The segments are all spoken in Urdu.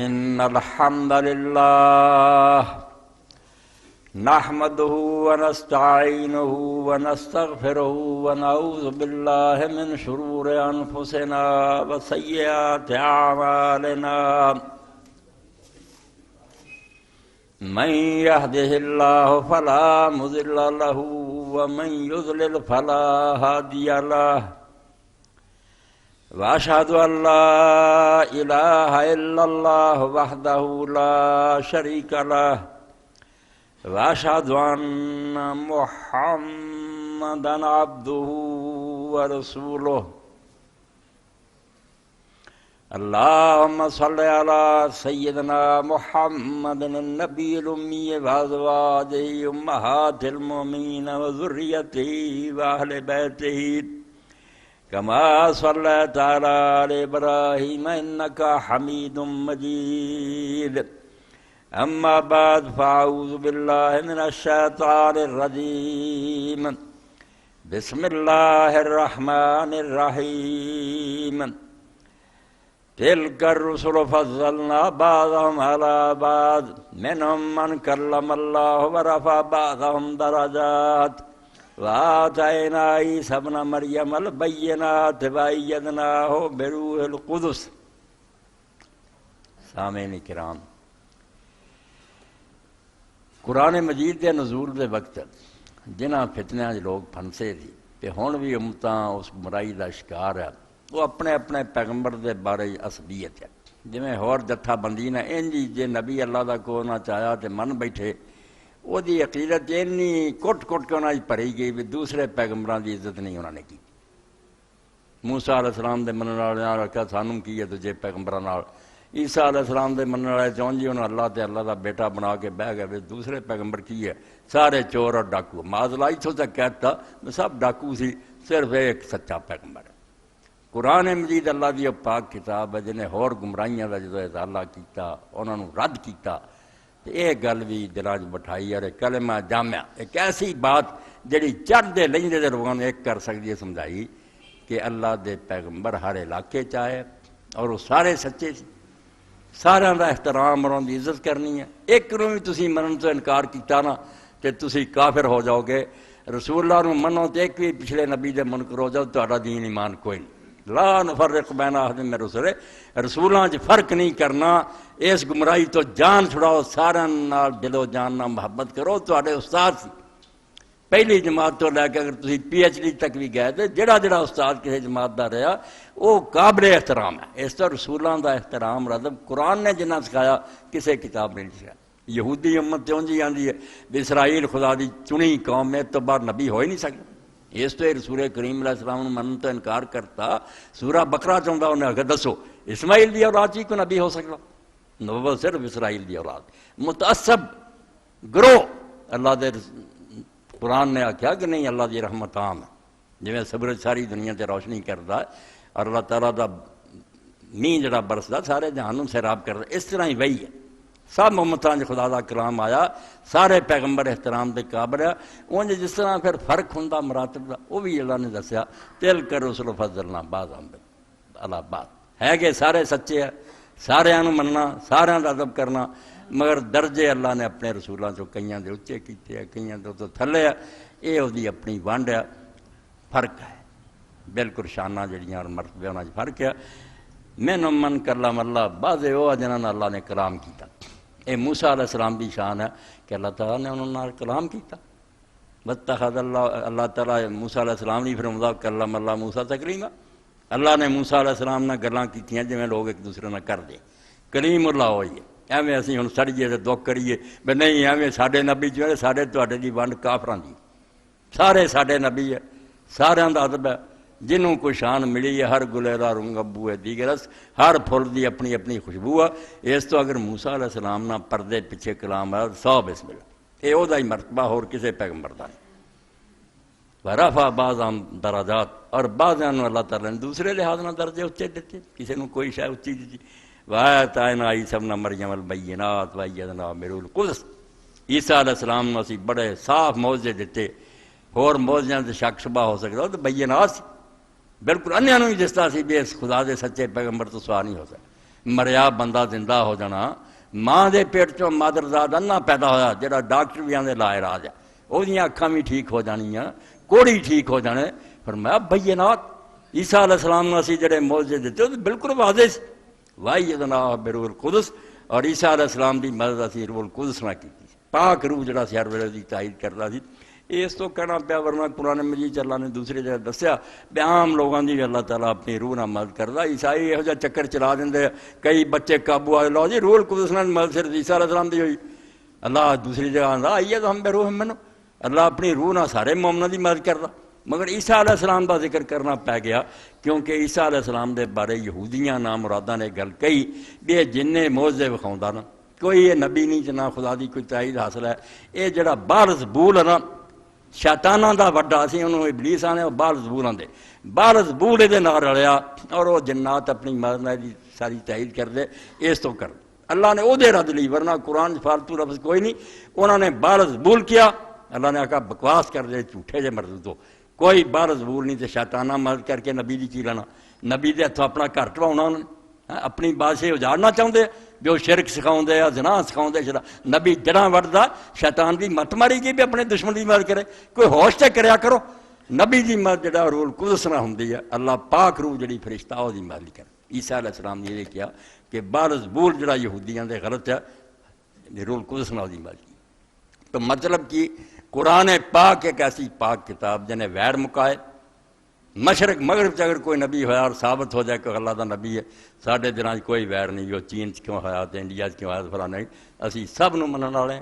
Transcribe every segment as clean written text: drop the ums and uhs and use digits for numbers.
إن الحمد لله نحمده ونستعينه ونستغفره ونعوذ بالله من شرور أنفسنا وسيئات أعمالنا من يهده الله فلا مضل له ومن يضلل فلا هادي له وأشهد أن لا إله إلا الله وحده لا شريك له وأشهد أن محمدا عبده ورسوله اللهم صل على سيدنا محمد النبي الأمي وأزواجه أمهات المؤمنين وذريته وأهل بيته كما صليت على آل إبراهيم إنك حميد مجيد أما بعد فأعوذ بالله من الشيطان الرجيم بسم الله الرحمن الرحيم تلك الرسل فضلنا بعضهم على بعض منهم من كلم الله ورفع بعضهم درجات وآتينا عيسى ابن مريم البينات وأيدناه بروح القدس. سامعین کرام، قرآن مجید کے نزول کے وقت جنہاں فتنیاں لوگ پھنسے تھی تے ہن بھی امتاں اس برائی دا شکار ہے، وہ اپنے اپنے پیغمبر دے بارے عصبیت ہے. جویں ہور جتھا بندی نے انج جے نبی اللہ دا کو نہ چاہیا تے من بیٹھے، وہ دی عقیدت اینی کٹ کٹ کے انہاں بھری گئی بھی دوسرے پیغمبراں دی عزت نہیں انہاں نے کی. موسیٰ علیہ السلام دے منن والے نال رکھا سانوں کی ہے دجے پیغمبراں نال. عیسیٰ علیہ السلام دے منن والے چون جی انہوں اللہ تے اللہ دا بیٹا بنا کے بہ گئے. دوسرے پیغمبر کی ہے سارے چور اور ڈاکو. معاذاللہ اتھوں تک کہتا سب ڈاکو سی، صرف ایک سچا پیغمبر ہے. قرآن مجید اللہ دی پاک کتاب ہے جنہیں ہور گمراہیاں دا جدو اطالہ کیتا انہوں نے رد کیتا. یہ گل بھی دلاں وچ بٹھائی اور کلمہ جامعہ ایک ایسی بات جڑی چڑھ دے لیندے دے لوگوں نے ایک کر سکتی ہے سمجھائی کہ اللہ دے پیغمبر ہر علاقے چاہے اور وہ سارے سچے سی، سارے دا احترام اور ان دی عزت کرنی ہے. ایک نوں بھی تسی منن تو انکار کیتا نا کہ تسی کافر ہو جاؤ گے. رسول اللہ نوں منو تے ایک بھی پچھلے نبی دے منکر ہو جاؤ تہاڈا دین ایمان کوئی نہیں. لا نفرق بین احد من رسولہ، رسولاں چ فرق نہیں کرنا. اس گمراہی تو جان چھڑاؤ، سارے نال دل و جان نال محبت کرو. تہاڈے استاد سی پہلی جماعت تو لے کے اگر تسی پی ایچ ڈی تک بھی گئے تے جڑا استاد کسی جماعت دا رہا وہ قابل احترام ہے. اس طرح رسولاں دا احترام ادب قرآن نے جنہ سکھایا کسی کتاب نے نہیں سکھایا. یہودی امت تے اونج ہی آندی ہے بھی اسرائیل خدا دی چنی قوم ہے، تو بعد نبی ہو ہی نہیں سکتا. اس تو رسول کریم علیہ السلام نے من تو انکار کرتا. سورہ بقرہ چاہتا انہیں اگر دسو اسماعیل دی اولاد ہی کو نبی ہو سکتا؟ نبوت صرف اسرائیل دی اولاد. متعصب گروہ اللہ دے قرآن نے آکھیا کہ نہیں اللہ دی رحمت عام ہے، جویں سورج ساری دنیا تے روشنی کردا ہے اور اللہ تعالیٰ دا مین جڑا برسدا سارے جہان نوں سیراب کردا. اس طرح ہی وہی ہے سب امتاں وچ خدا دا کلام آیا، سارے پیغمبر احترام دے قابل ہے. اونج جس طرح پھر فرق ہوندا مراتب دا وہ بھی اللہ نے دسیا تلک الرسل فضلنا بعضهم علی بعض. ہے کہ سارے سچے ہیں، سارے نوں مننا، سارے دا ادب کرنا، مگر درجے اللہ نے اپنے رسولاں چوں کئیاں دے اچے کیتے ہیں، کئیاں دے تو تھلے ہے. یہ وہ دی اپنی ونڈ ہے، فرق ہے بالکل. شانہ جڑیاں اور مرتبے انہاں وچ فرق ہے. منھم من کلم اللہ، بعض وہ جنہاں نال اللہ نے کلام کیتا. یہ موسیٰ علیہ السلام دی شان ہے کہ اللہ تعالیٰ نے انہوں نے کلام کیتا. واتخذ اللہ تعالیٰ موسیٰ علیہ السلام نہیں فرمایا کلم اللہ موسیٰ تکلیما. اللہ نے موسیٰ علیہ السلام نے گلاں کیتیاں جویں لوگ ایک دوسرے نال کردے. کلیم اللہ ہوئی ہے. ایویں اسی ہن سڑیے تے دکھ کریے بھی نہیں ایویں ساڈے نبی جو ہے ساڈے تہاڈے دی ونڈ کافراں دی. سارے ساڈے نبی ہے، ساریاں دا ادب ہے. جنہوں کو شان ملی ہے، ہر گلے دا رنگ ابو ہے دیگرس، ہر پھل دی اپنی اپنی خوشبو ہے. اس تو اگر موسیٰ علیہ السلام نہ پردے پیچھے کلام ہے سو بسم اللہ، یہ وہ ہی مرتبہ اور کسی پیغمبر دا نہیں. ورفع بعضهم درجات، اور بعضاں نوں اللہ تعالیٰ نے دوسرے لحاظ نہ درجے اچے دیتے، کسی نوں کوئی شے اچھی دیتی. وآتینا عیسی ابن مریم البینات وأیدناہ بروح القدس. عیسیٰ علیہ السلام نوں اسی بڑے صاف معجزے دیتے. اور معجزیاں تے شک شبہ ہو سکتا تو بینات سی، بالکل انہیاں نوں جس طرح سی بھی اس خدا دے سچے پیغمبر تو سوا نہیں ہو سکتا. مریا بندہ زندہ ہو جانا، ماں دے پیٹ چوں مادرزاد انا پیدا ہویا جڑا ڈاکٹر بھی آندے لا علاج ہے، وہ دیاں اکھاں بھی ٹھیک ہو جانیاں، کوڑی ٹھیک ہو جانے۔ فرمایا بینات عیسیٰ علیہ السلام نے اسی جڑے معجزے دیتے وہ بالکل واضح سی، وَأَيَّدْنَاهُ بِرُوحِ الْقُدُسِ، اور عیسیٰ علیہ السلام دی مدد اسی روح القدس نہ کی، پاک روح جڑا سی ہر ویلے دی تائید کردا سی۔ اس تو کہنا پیا، ورنہ قرآن مجید اللہ نے دوسری جگہ دسیا بے عام لوگوں دی بھی اللہ تعالیٰ اپنی روح نہ مدد کردا۔ عیسائی یہو جہا چکر چلا دیں، کئی بچے قابو آئے، لو جی روح القدس نے مدد صرف عیسیٰ علیہ السلام دی ہوئی۔ اللہ دوسری جگہ آندا آئیے تو ہم بے روح منو، اللہ اپنی روح نہ سارے مومنوں دی مدد کردا، مگر عیسیٰ علیہ السلام دا ذکر کرنا پی گیا کیونکہ عیسیٰ علیہ السلام دے بارے یہودیاں نام مراداں نے گل کہی بھی یہ جننے معجزے وکھاوندا نا، کوئی یہ نبی نہیں جنا خدا دی کوئی تائید حاصل ہے۔ یہ جڑا بال زبول ہے نا شیطاناں دا وڈا سی، انہوں ابلیس آنے بال زبول آندے، بال زبول دے نال رلیا اور وہ جنات اپنی مرض دی ساری تائید کر دے، اس تو کر اللہ نے او دے رد لی، ورنہ قرآن فالتو لفظ کوئی نہیں، انہوں نے بال زبول کیا، اللہ نے کہا بکواس کر دے جھوٹے جے مرد تو کوئی بال زبول نہیں، تے شیطانہ مدد کر کے نبی دی کی لینا، نبی دے ہتھوں اپنا گھر ٹواؤنا انہوں نے، اپنی بادشاہ اجاڑنا چاہتے بھی وہ شرک سکھاؤں دے یا زنا سکھاؤں دے، نبی جڑاں وڑدا شیطان دی مت ماری گئی بھی اپنے دشمن دی مدد کرے، کوئی ہوش تے کریا کرو، نبی دی مدد جڑا روح القدس نہ ہوندی ہے، اللہ پاک روح جڑی فرشتہ او دی مدد کرے۔ عیسیٰ علیہ السلام نے یہ کیا کہ بال زبول جڑا یہودیاں دے غلط ہے، روح القدس نہ دی مدد کی۔ تو مطلب کہ قرآن پاک ایک ایسی پاک کتاب جنہیں ویر مکائے، مشرق مغرب اگر کوئی نبی ہویا اور ثابت ہو جائے کہ اللہ دا نبی ہے، ساڈے دلاں کوئی ویر نہیں، وہ چین کیوں ہویا تے انڈیا کیوں ہویا فلاں نہیں، اسی سب نو منن والے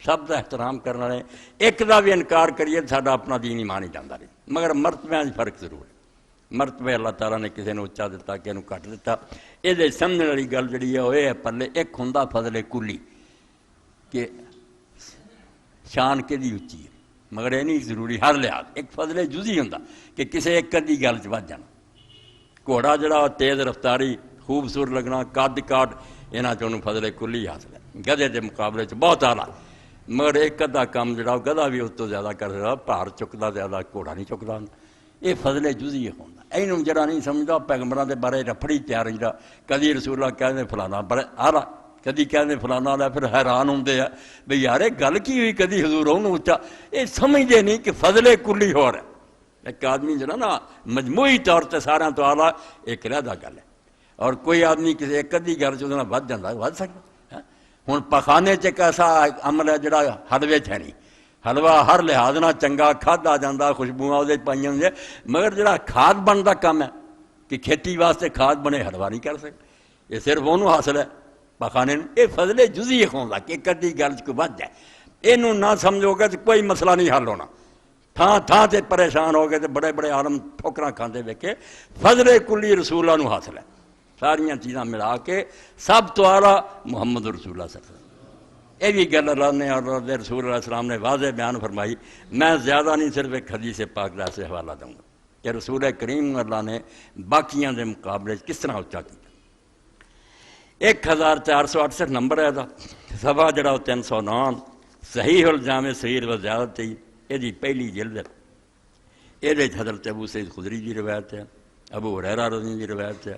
سب دا احترام کرنے والے، ایک دا بھی انکار کریے ساڈا اپنا دین ایمان ہی جاندا نہیں، مگر مرتبے فرق ضرور ہے۔ مرتبے اللہ تعالیٰ نے کسی نے اچا دیتا کسی نے گھٹ دیتا، یہ سمجھنے والی گل جڑی ہے وہ یہ ہے پلے ایک ہوندا فضل کلی کہ شان کے دی اچھی ہے، مگر یہ نہیں ضروری ہر لحاظ، ایک فضل جزی ہوندا کہ کسی ایک ادی گل چ بچ جانا، گھوڑا جڑا تیز رفتاری خوبصورت لگنا قد کاٹ یہاں چوں فضل کلی حاصل ہے، گدھے کے مقابلے چ بہت اعلیٰ، مگر ایک ادھا کام جڑا گدھا بھی اس تو زیادہ کر سکتا، بھار چکتا زیادہ گھوڑا نہیں چکتا، یہ فضل جزی ہوتا۔ یہ جڑا نہیں سمجھتا پیغمبراں دے بارے رفڑی تیار رہتا، کدی رسول اللہ کہتے فلانا بڑے آلہ، کدی کہتے فلانا والا، پھر حیران ہوندے ہیں بھئی یار گل کی ہوئی کدی حضور انہوں اچا، یہ سمجھتے نہیں کہ فضل کلی ہو رہا ہے۔ ایک آدمی جڑا نا مجموعی طور تے سارا تو آلہ ایک علیحدہ گل ہے، اور کوئی آدمی کسی ایک ادھی گل چ ود جاتا ود سکتا۔ ہوں پخانے چ ایک ایسا عمل ہے جڑا حلوے چ ہے نہیں، حلوہ ہر لحاظ نہ چنگا کھادا جاتا، خوشبو وہ پائی ہوئی، مگر جڑا کھاد بنتا کام ہے کہ کھیتی واسطے کھاد بنے، حلوہ نہیں کر سکتا، یہ صرف انہوں حاصل ہے پخانے میں۔ یہ فضل جزی کھاؤں کہ ایک ادھی گل کو بچ جائے، یہ نہ سمجھو گے تو کوئی مسئلہ نہیں حل ہونا، تھان تھان سے پریشان ہو گئے تو بڑے بڑے عالم ٹھوکراں کھاندے ویکھے، فضل کلی رسول اللہ نو حاصل ہے، ساریاں چیزاں ملا کے سب تو اعلیٰ محمد رسول اللہ صلی اللہ علیہ وسلم۔ یہ بھی گل اللہ نے اور رسول اللہ السلام نے واضح بیان فرمائی، میں زیادہ نہیں صرف ایک حدیث پاک کا سے حوالہ دوں گا کہ رسول کریم اللہ نے باقیاں دے مقابلے کس طرح اچا کیا۔ 1468 نمبر ہے دا صفحہ جڑا 309، صحیح الجامع صغیر و زیادت یہ پہلی جلد ہے، یہ حضرت ابو سعید خدری کی روایت ہے، ابو ہریرہ رضی اللہ عنہ کی روایت ہے،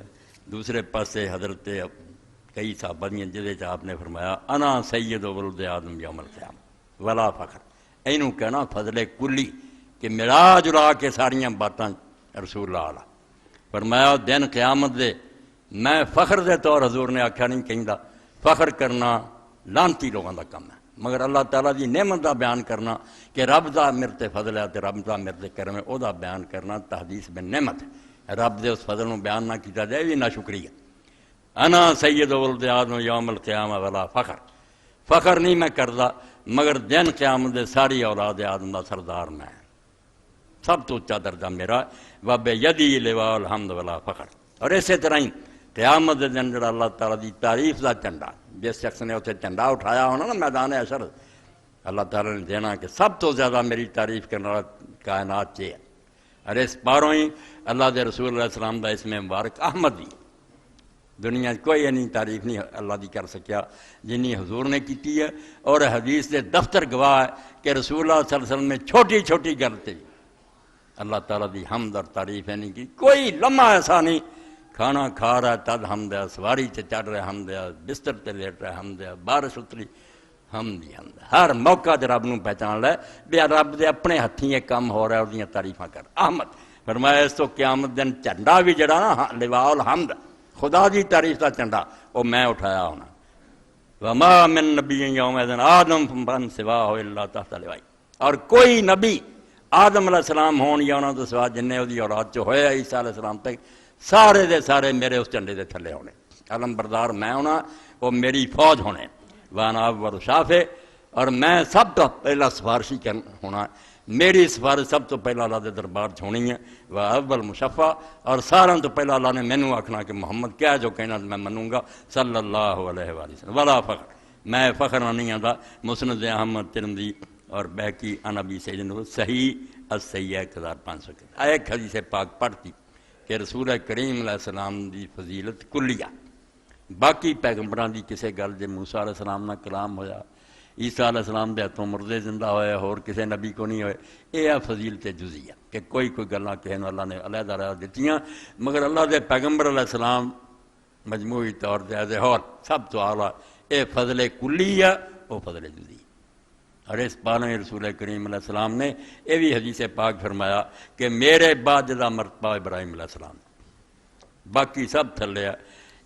دوسرے پاسے حضرت کئی صحابہ دیا جہد آپ نے فرمایا انا سید ولد آدم یوم القیامہ ولا فخر، اینوں کہنا فضل کلی کہ ملا جلا کے ساریاں باتاں رسول اللہ علیہ فرمایا دن قیامت دے میں فخر دے طور حضور نے آکھیا نہیں کہندا، فخر کرنا لانتی لوگوں دا کام ہے، مگر اللہ تعالیٰ دی نعمت دا بیان کرنا کہ رب دا میرے تے فضل ہے تے رب دا میرے تے کرم ہے، او دا بیان کرنا تحدیث بن نعمت ہے، رب دے اس فضل نو بیان نہ کیتا جائے بھی نہ شکریہ۔ انا سید ولد آدم یوم القیامہ ولا فخر، فخر نہیں میں کردا مگر دن قیامت دے ساری اولاد آدم دا سردار میں، سب تو اچا درجہ میرا، وب یدی لواء الحمد ولا فخر۔ اور اسی طرح ہی قیامت دے دن جڑا اللہ تعالیٰ دی تعریف دا جھنڈا، جس شخص نے اتنے جھنڈا اٹھایا ہونا نا میدان حشر، اللہ تعالیٰ نے دینا کہ سب تو زیادہ میری تعریف کرنے والا کائنات ہے، اور اس پاروں ہی اللہ دے رسول اللہ علیہ السلام دا اسم مبارک احمد دی، دنیا کوئی نہیں تعریف نہیں اللہ دی کر سکیا جنی حضور نے کیتی ہے، اور حدیث دے دفتر گواہ ہے کہ رسول اللہ صلی اللہ علیہ وسلم میں چھوٹی چھوٹی گل تے اللہ تعالیٰ دی حمد اور تعریف ہے نہیں کی، کوئی لمحہ ایسا نہیں کھانا کھا رہا ہے تد حمد ہے، سواری سے چڑھ رہا حمد ہے، بستر تے لیٹ رہا حمد ہے، بارش اتری حمد ہی حمد ہے۔ ہر موقع تے رب نو پہچان لے بھی رب دے اپنے ہتھیں یہ کام ہو رہا ہے، اور تعریفاں کر۔ احمد فرمایا اس تو قیامت دن جھنڈا بھی جڑا نا لواء الحمد خدا دی تعریف کا جھنڈا وہ میں اٹھایا ہونا۔ وما من نبی یومئذ آدم من سواہ الا تحت لوائی، اور کوئی نبی آدم علیہ السلام ہون یا انہوں تو سوا جن دی اولاد چ ہوئے عیسیٰ علیہ السلام تک سارے دے سارے میرے اس جھنڈے دے تھلے ہونے، علم بردار میں ہونا، وہ میری فوج ہونے، وانا اول شافع، اور میں سب تو پہلا سفارشی ہونا، میری سفارش سب تو پہلا اللہ دے دربار چھونی ہے، وہ اول مشفع، اور سارا تو پہلا اللہ نے مینوں آکھنا کہ محمد کیا جو کہنا میں منوں گا صلی اللہ علیہ وآلہ وسلم۔ ولا فخر، میں فخر نہیں آتا۔ مسند احمد ترمذی اور بیہقی عن ابی سعید صحیح الصحیح 1500 ایک حدیث پاک پڑھتی کہ رسول کریم علیہ السلام دی فضیلت کلیہ، باقی پیغمبران دی کسے گل جے موسیٰ علیہ السلام نہ کلام ہویا، عیسیٰ علیہ السلام دے ہاتھوں مردے زندہ ہوئے، اور کسے نبی کو نہیں ہوئے، یہ ہے فضیلت جزیہ کہ کوئی گلاں کہے نو اللہ نے علیحدہ علیحدہ دتیاں، مگر اللہ دے پیغمبر علیہ السلام مجموعی طور تے ایز اے ہول سب تو اعلیٰ اے فضل کلیہ وہ فضل جزیہ۔ اور اس پالے رسول کریم علیہ السلام نے یہ بھی حدیث پاک فرمایا کہ میرے بعد جدا مرتبہ ابراہیم علیہ السلام، باقی سب تھلے،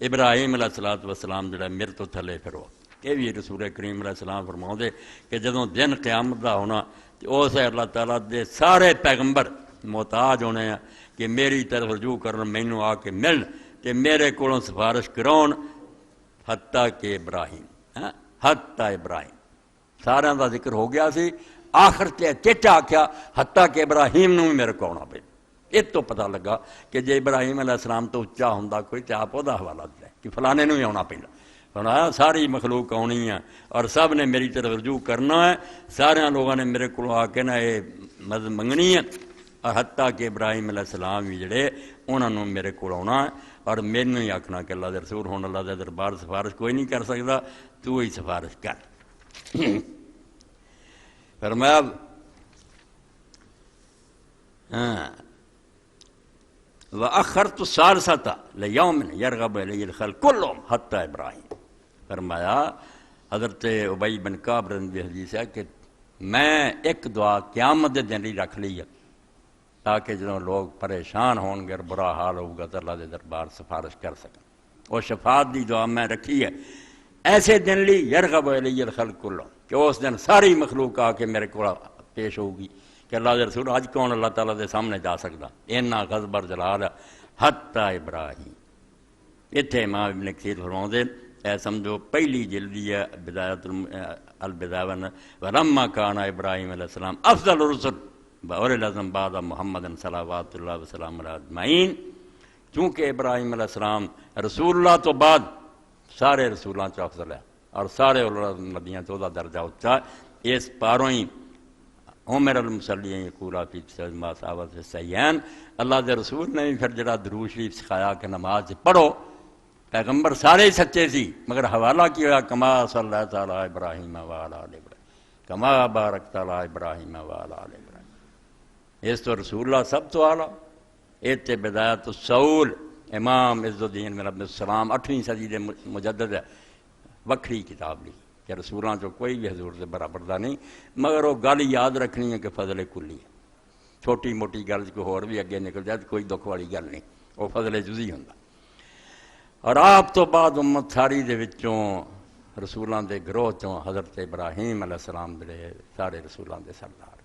ابراہیم علیہ السلام جڑا میرے تو تھلے پھر وہ، یہ بھی رسول کریم علیہ السلام فرماؤں دے کہ جدوں دن قیامت دا ہونا تو اس اللہ تعالیٰ دے سارے پیغمبر محتاج ہونے ہیں کہ میری طرف رجوع کرن، مینوں آ کے ملن کہ میرے کولوں سفارش کراؤن، حتیٰ کہ ابراہیم، حتیٰ ابراہیم سارا دا ذکر ہو گیا سی، آخر چیچا آکھیا حتیٰ کہ ابراہیم نو بھی میرے کو آنا پہ۔ یہ تو پتہ لگا کہ جے ابراہیم علیہ السلام تو اچا ہوندا کوئی تے آپ دا حوالہ دے کہ فلانے نو ہی آنا پہلا، فرمایا ساری مخلوق آنی ہے اور سب نے میری طرف رجوع کرنا ہے، سارے لوگوں نے میرے کو آ کے نا یہ مدد منگنی ہے، اور حتیٰ کہ ابراہیم علیہ السلام بھی جڑے انہوں نے میرے کو آنا ہے، اور مینوں ہی آکھنا کہ اللہ دے رسول ہون اللہ دے دربار سفارش کوئی نہیں کر سکتا، تو ہی سفارش کر۔ فرمایا وَأَخَّرْتُ الثَّالِثَةَ لِيَوْمٍ يَرْغَبُ إِلَيَّ الْخَلْقُ كُلُّهُمْ حَتَّى ابراہیم۔ فرمایا حضرت ابی بن کعب رضی حدیث ہے کہ میں ایک دعا قیامت دے دن رکھ لی ہے تاکہ جدوں لوگ پریشان ہون گے، برا حال ہوگا تو اللہ دے دربار سفارش کر سکیں، وہ شفاعت دی دعا میں رکھی ہے ایسے دن لی یرغب الی الخلق کلہم کہ اس دن ساری مخلوق آ کے میرے کو پیش ہوگی کہ اللہ دے رسول آج کون اللہ تعالیٰ دے سامنے جا سکتا، اینا غضب اور جلال حتی ابراہیم۔ اتنے امام ابن کثیر فرماؤں دے اے سمجھو پہلی جلدی ہے بدایت البدایہ ولما کان ابراہیم علیہ السلام افضل الرسل اور العظم بعد محمد صلوات اللہ وسلم علیہ اجمعین، چونکہ ابراہیم علیہ السلام رسول اللہ تو بعد سارے رسولاں چ افضل ہے اور سارے نبیاں چ درجہ اچا، اس پاروں ہی عمر المصلیین یقولا فی ما ثابت الصحیحین، اللہ دے رسول نے بھی پھر جڑا درود شریف سکھایا کہ نماز پڑھو، پیغمبر سارے ہی سچے سی مگر حوالہ کیا ہوا کما صلی اللہ تعالیٰ ابراہیم وعلی آل ابراہیم کما بارکت علی ابراہیم وعلی آل ابراہیم۔ اس تو رسول اللہ سب تو اعلیٰ۔ ایت بدایت الصول امام عز الدین بن عبد السلام 8ویں صدی دے مجدد ہے، وکری کتاب لکھی کہ رسولاں جو کوئی بھی حضور سے برابر دا نہیں، مگر وہ گل یاد رکھنی ہے کہ فضل کلی ہے، چھوٹی موٹی گل کوئی ہور بھی اگے نکل جائے کوئی دکھ والی گل نہیں، وہ فضل جزی ہوندا۔ اور آپ تو بعد امت ساری دے وچوں رسولاں دے گروہ چوں حضرت ابراہیم علیہ السلام دے سارے رسولاں دے سردار،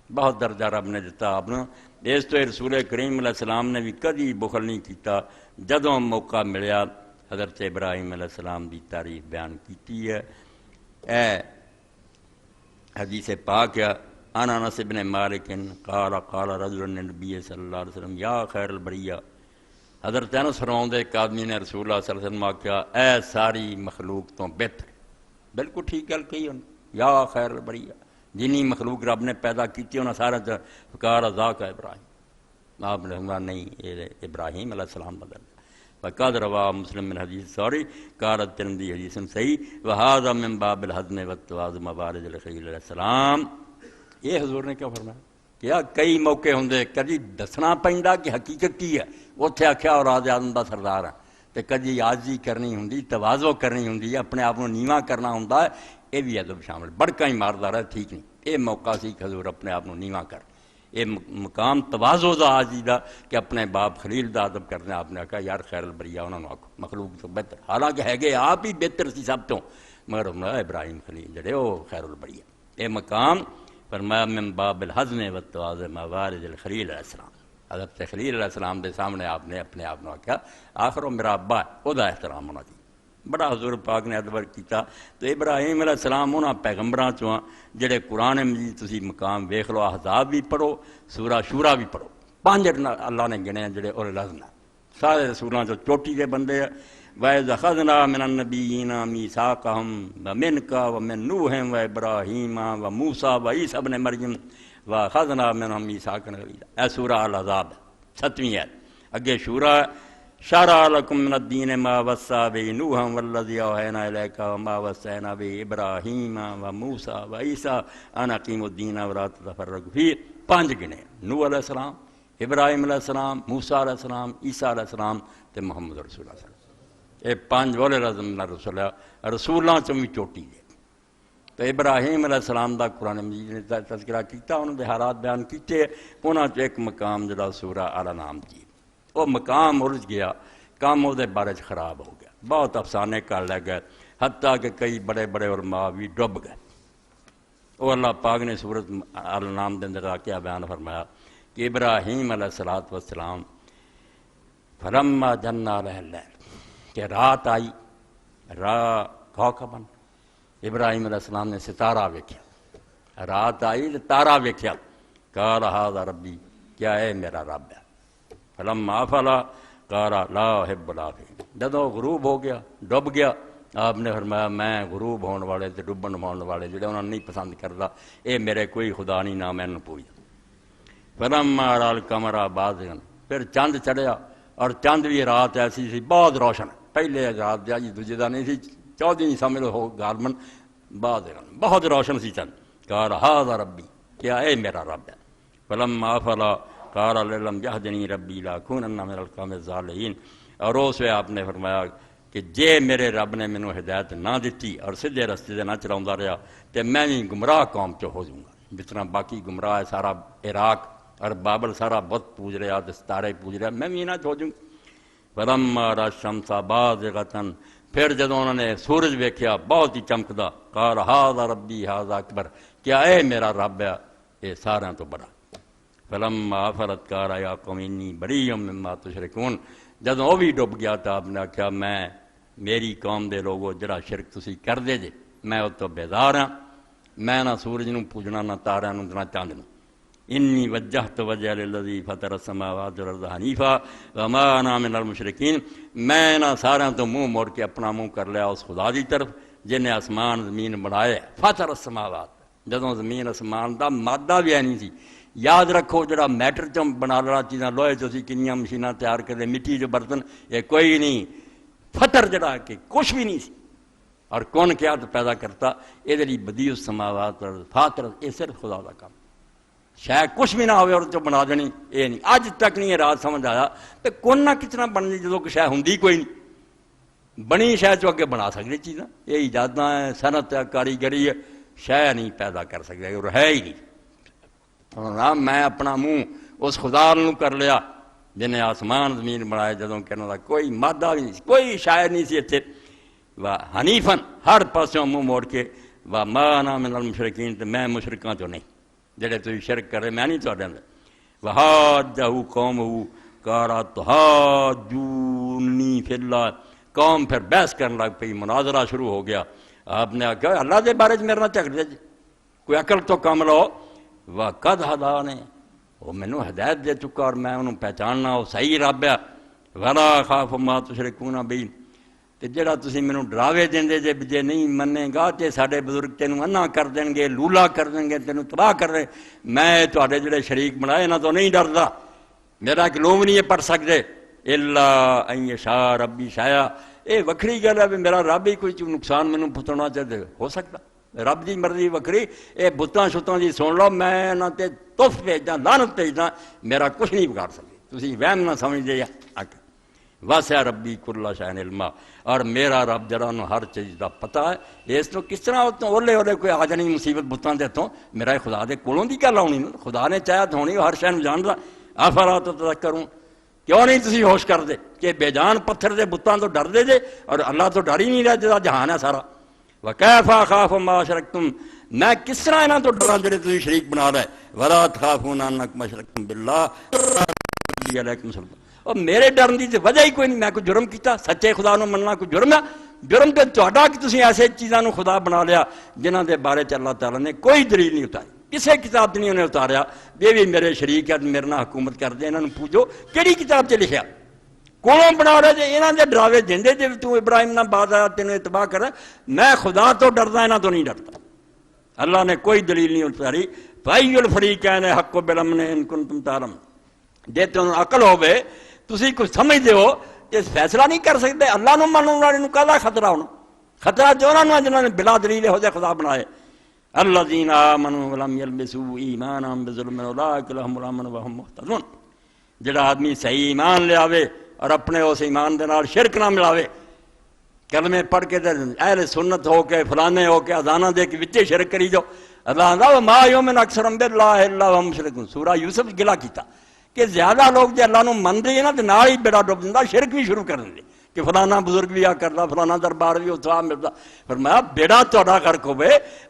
بہت درجہ رب نے دیتا آپ نے۔ اس تو رسول کریم علیہ السلام نے بھی کدی بخل نہیں کیتا، جدوں موقع ملیا حضرت ابراہیم علیہ السلام دی تعریف بیان کیتی ہے۔ اے حدیث پاک ہے عن انس بن مالک قال قال رجل للنبی صلی اللہ علیہ وسلم یا خیر البریہ، حضرت انس فرماؤں دے ایک آدمی نے رسول اللہ صلی اللہ علیہ وسلم آکھیا اے ساری مخلوق تو بہتر، بالکل ٹھیک گل کہی انہوں، یا خیر البریہ، جنی مخلوق رب نے پیدا کی انہیں سارا فکار ذاک ابراہیم، آپ نے کہا نہیں یہ ابراہیم علیہ السلام بدل۔ وقد روا مسلم من حدیث سوری قالت ترمذی حدیث صحیح وہذا من باب الحزم والتواضع موارد الخلیل علیہ السلام۔ یہ حضور نے کیا فرمایا کہ کئی موقع ہوندے کدی دسنا پیندا کہ حقیقت کی ہے، اتنے آخیا اولاد آدم دا سردار ہے، تو کدی عاجزی کرنی ہوندی، تواضع کرنی ہوندی، اپنے آپ کو نیواں کرنا ہوندا ہے، یہ بھی ادب شامل، بڑکا ہی ماردا رہا ٹھیک نہیں، یہ موقع سی کہ حضور اپنے آپ کو نیواں کر، یہ مقام تواضع دا عاجزی دا کہ اپنے باپ خلیل دا ادب کرنے آپ نے آخیا یار خیر البریہ انہوں نے آکھو مخلوق تو بہتر، حالانکہ ہے گے آپ ہی بہتر سی سب تو، مگر ابراہیم خلیل جڑے وہ خیر البریہ، یہ مقام فرمایا من باب الحزم والتواضع مع والد الخلیل علیہ السلام، حضرت خلیل علیہ السلام دے سامنے آپ نے اپنے آپ نے آخیا آخر وہ میرا ابا ہے، وہ دا احترام ہونا چاہیے، بڑا حضور پاک نے ادب کیتا۔ تو ابراہیم علیہ السلام انہاں پیغمبراں چوں جڑے قرآن مجید تسی مقام ویکھ لو، احزاب بھی پڑھو، سورہ شورا بھی پڑھو، 5 اللہ نے گنے جڑے اولے العزم ہیں، سارے رسولاں چوں چوٹی دے بندے ہیں۔ وَإِذْ أَخَذْنَا مِنَ النَّبِيِّينَ مِيثَاقَهُمْ وَمِنْكَ وَمِن نُوحٍ وَإِبْرَاهِيمَ وَمُوسَىٰ وَعِيسَىٰ ابْنِ مَرْيَمَ وَأَخَذْنَا مِنْهُم مِيثَاقًا غَلِيظًا، اے سورہ الاحزاب 7ویں ہے، اگے شورا شرع لكم من الدين ما وصى به نوحا والذي أوحينا إليك وما وصينا به إبراهيم وموسى وعيسى أن أقيموا الدين ولا تتفرقوا فيه، 5 گنے، نوح علیہ السلام، ابراہیم علیہ السلام، موسیٰ علیہ السلام، عیسیٰ علیہ السلام تے محمد رسول اللہ صلی اللہ علیہ وسلم، یہ 5 اولے العزم رسولاں چوں بھی چوٹی ہے۔ تو ابراہیم علیہ السلام دا قرآن مجید نے تذکرہ کیتا، انہوں نے حالات بیان کیتے، انہاں چ ایک مقام جڑا سورہ اعلانام جی، وہ مقام الجھ گیا، کام وہ بارے خراب ہو گیا، بہت افسانے کر لے گئے، حتیٰ کہ کئی بڑے بڑے علماء بھی ڈب گئے۔ وہ اللہ پاک نے سورۃ اعلانام دے اندر کیا بیان فرمایا کہ ابراہیم علیہ السلام فلما جن علیہ اللیل، کہ رات آئی، کوكباً، ابراہیم علیہ السلام نے ستارہ ویکھیا، رات آئی تو تارا ویکھیا، قال ھذا ربی، کیا ہے میرا رب ہے، فلما افلا قال لا احب الافلین، جدوں غروب ہو گیا، ڈب گیا، آپ نے فرمایا میں غروب ہونے والے تے ڈبن ہونے والے جڑے انہوں نے نہیں پسند کردا، اے میرے کوئی خدا نہیں، نہ میں پوجدا۔ فلما رأى القمر بازغا، پھر چاند چڑھیا، اور چاند بھی رات ایسی سی بہت روشن، پہلے رات جی دوجے دا نہیں سی، 14 سمجھ لو ہو غالباً، بازغا بہت روشن سی چاند، قال ھذا ربی، کیا اے میرا رب ہے، فلما افلا قال لم يهدني ربي لاكونن من القوم الضالين، اور اس وقت آپ نے فرمایا کہ جے میرے رب نے مینوں ہدایت نہ دیتی اور سیدھے رستے سے نہ چلاوندا رہا تے میں بھی گمراہ قوم چ ہو جاؤں گا، جس طرح باقی گمراہ ہے سارا عراق اور بابل سارا بت پوج رہا تے ستارے پوج رہا، میں بھی نہ ہو جاؤں۔ فلما رأى الشمس بازغة، پھر جدوں انہوں نے سورج ویکھیا بہت ہی چمکدا، قال ھذا ربی ھذا اکبر، کیا اے میرا رب ہے، اے سارا تو بڑا۔ فلما افلت قال یا قوم انی بریء مما تشرکون، جدوں وہ بھی ڈب گیا تو آپ نے آخیا میں میری قوم دے لوگو جڑا شرک تسی کر دے جے میں وہ تو بیزار ہاں، میں نہ سورج نو پوجنا نہ تاریاں نو نہ چاند نو، انی وجہت وجہ للذی فطر السماوات والارض حنیفا وما انا من المشرکین، میں نہ سارا تو منہ موڑ کے اپنا منہ کر لیا اس خدا دی طرف جن نے آسمان زمین بنائے، فطر السماوات، جدوں زمین آسمان دا مادہ بھی ہے نہیں سی، یاد رکھو جڑا میٹر چ بنا لینا چیزاں لوہے چ کنیاں مشیناں تیار کرتے، مٹی جو برتن، یہ کوئی نہیں، فطر جڑا کہ کچھ بھی نہیں سی، اور کون کیا تو پیدا کرتا، یہ لیے بدیع السماوات فاطر، یہ صرف خدا کا کام، شاید کچھ بھی نہ ہوئے اور تو بنا دینی، یہ نہیں، اج تک نہیں یہ رات سمجھ آیا تو کون نہ کتنا بننی جدوں کہ شاید ہوندی کوئی نہیں، بنی شاید چ اگے بنا سکتے چیزاں، یہ ایجاداں ہے، صنعت ہے، کاریگری ہے، شاید نہیں پیدا کر سکتے اور ہے ہی نہیں۔ میں اپنا منہ اس خدا نو کر لیا جن نے آسمان زمین بنائے، جدوں کہ انہاں دا کوئی مادہ بھی نہیں، کوئی شاعر نہیں سی اتنے، حنیفن ہر پاسوں منہ موڑ کے، وما انا من المشرکین، تو میں مشرکاں چوں نہیں، جڑے تسی شرک کر رہے میں نہیں تہاڈے اندر۔ وحاجہ قومہ قال تحاجونی فی اللہ، قوم پھر بحث کرنے لگ پئی، مناظرہ شروع ہو گیا، آپ نے آخیا اللہ دے بارے میرے نال جھگڑے جی، کوئی عقل تو کم لو، وقد ہدانی، وہ مینوں ہدایت دے چکا اور میں انہوں پہچاننا وہ صحیح رب ہے، ولا خاف ما تشرکون بہ، تے جڑا تسی مینوں ڈراوے دیندے جے نہیں منے گا تے ساڈے بزرگ تینوں انا کر دیں گے، لولا کر دیں گے، تینوں تباہ کر دیں، میں تہاڈے جڑے شریک بنائے انہاں تو نہیں ڈردا، میرا کلوم نہیں پڑھ سکدے، الا ان یشاء ربی شایا، یہ وکھری گل ہے بھی میرا رب ہی کوئی نقصان مینوں پہنچانا چاہتے ہو سکتا، رب کی مرضی وکری، یہ بتاں شتاں دی سن لو، میں انہاں تے تف بھیجدا، لعنت بھیجدا، میرا کچھ نہیں بگاڑ سکتے، تسی وہم نہ سمجھ دے واسع ربی کل شیء علما، اور میرا رب جڑا انہوں ہر چیز دا پتہ ہے۔ اس تو کس طرح اولے اولے کوئی آ جانی مصیبت بتاں دے ہتھوں، میرا خدا دے کولوں دی گل آنی، خدا نے چاہیا تو ہونی، ہر شے نوں جاندا۔ افلا تتذکرون، کیوں نہیں تسی ہوش کر دے کہ بے جان پتھر دے بتاں تو ڈر دے جے، اور اللہ تو ڈر ہی نہیں رہا جہاں جہان ہے سارا۔ وَكَيْفَ أَخَافُ مَا أَشْرَكْتُمْ، میں کس طرح انہاں تو ڈراں جڑے تسی شریک بنا لے۔ وَلَا تَخَافُونَ أَنَّكُمْ أَشْرَكْتُمْ بِاللَّهِ عَلَيْكُمْ سُلْطَانٌ، اور میرے ڈرن دی وجہ ہی کوئی نہیں، میں کوئی جرم کیتا؟ سچے خدا نو مننا کوئی جرم ہے؟ جرم تے تہاڈا کہ تسی ایسے چیزاں نو خدا بنا لیا جنہاں دے بارے چ اللہ تعالیٰ نے کوئی دلیل نہیں اتاری، کسے کتاب تے نہیں انہیں اتاریا یہ بھی میرے شریک ہے، میرے نال حکومت کر دے، انہاں نو پوجو، کیڑی کتاب تے لکھیا؟ کولوں بنا رہے جے انہاں دے ڈراوے دیندے جے تو ابراہیم نال بعد آیا تینوں اتباع کر، میں خدا تو ڈردا، انہاں تو نہیں ڈرتا۔ اللہ نے کوئی دلیل نہیں اتاری۔ فَأَيُّ الْفَرِيقَيْنِ أَحَقُّ بِالْأَمْنِ إِن كُنتُمْ تَعْلَمُونَ، جے تانوں عقل ہوے تسی کچھ سمجھ دے ہو کہ فیصلہ نہیں کر سکتے، اللہ نو منن والے نو کاہدا خطرہ ہونا؟ خطرہ جو انہاں نوں جنہاں نے بلا دلیل ہو جے خدا بنائے۔ الذین آمنوا ولم یلبسوا ایمانهم بظلم اولئک لهم الامن وهم مہتدون، جڑا آدمی صحیح ایمان لے آوے اور اپنے اس ایمان دے نال شرک نہ ملاوے، کلمے پڑھ کے اہل سنت ہو کے فلانے ہو کے اذاناں دے کے وچے شرک کری جو، اللہ آندا وما یؤمن اکثرهم باللہ الا وهم مشرکون، سورہ یوسف گلا کیتا کہ زیادہ لوگ جے اللہ نو من دے نا تے نال ہی بیڑا ڈوب جاندا، شرک بھی شروع کر دے کہ فلانا بزرگ بھی آ کردا، فلانا دربار بھی اتھا ملدا۔ فرمایا بیڑا تہاڈا غرق ہوے،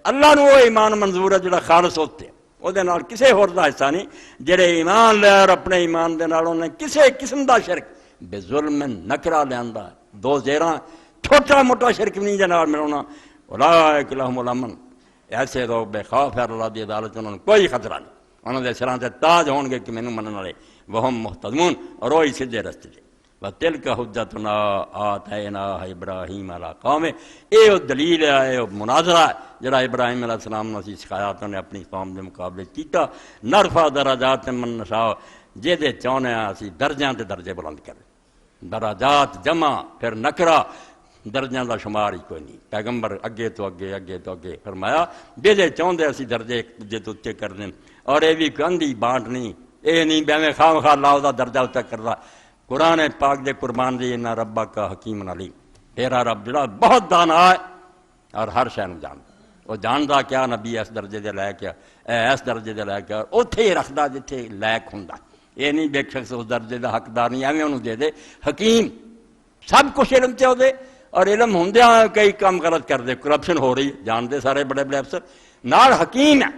اللہ نو وہ ایمان منظور ہے جڑا خالص ہوتے او دے نال کسے ہور دا حصہ نہیں، جڑے ایمان لے اور اپنے ایمان دے نال انہیں کسے قسم دا شرک بے ظلم نکرا لیندا، دو زیراں چھوٹا موٹا شرک نہیں دے نال ملاونا۔ اولئک لهم الامن، ایسے لوگ بے خوف ہے اللہ دی عدالت، انہوں نے کوئی خطرہ نہیں، انہوں نے سراں تے تاج ہون گے کہ مینوں منن والے، وہم مہتدون، اور وہی سیدھے رستے تے۔ وَتِلْكَ حُجَّتُنَا آتَيْنَاهَا إِبْرَاهِيمَ عَلَىٰ قَوْمِهِ، یہ دلیل ہے، یہ مناظرہ ہے جڑا ابراہیم علیہ السلام نے اسی سکھایا تو نے اپنی قوم دے مقابلے کیتا۔ نرفع درجات من نشاء، جے دے چاہنے ہیں اسی درجیاں تے درجے بلند کریں، درجات جمع پھر نکرا، درجیاں دا شمار ہی کوئی نہیں، پیغمبر اگے تو اگے اگے تو اگے، فرمایا جے دے چاہندے اسی درجے ایک دوجے تو اچے کر دیں، اور یہ بھی کندھی بانٹ نہیں، اے نہیں بیویں خواہ خواہ اللہ دا درجہ اچا کردا۔ قرآن پاک دے قربان دی اِنَّ رَبَّكَ حَكِيمٌ عَلِيمٌ، تیرا رب جڑا بہت دانا ہے اور ہر شے نوں جاندا، وہ جاندا کیا نبی اس درجے دے لے کے اس درجے دے لے کے اوتھے ہی رکھدا جتھے لائق ہوندا، یہ نہیں بے شخص اس درجے دا حقدار نہیں ایویں انہوں دے دے۔ حکیم سب کچھ علم چ دے، اور علم ہوندیاں کئی کام غلط کر دے، کرپشن ہو رہی جانتے سارے بڑے بڑے افسر، نال حکیم ہے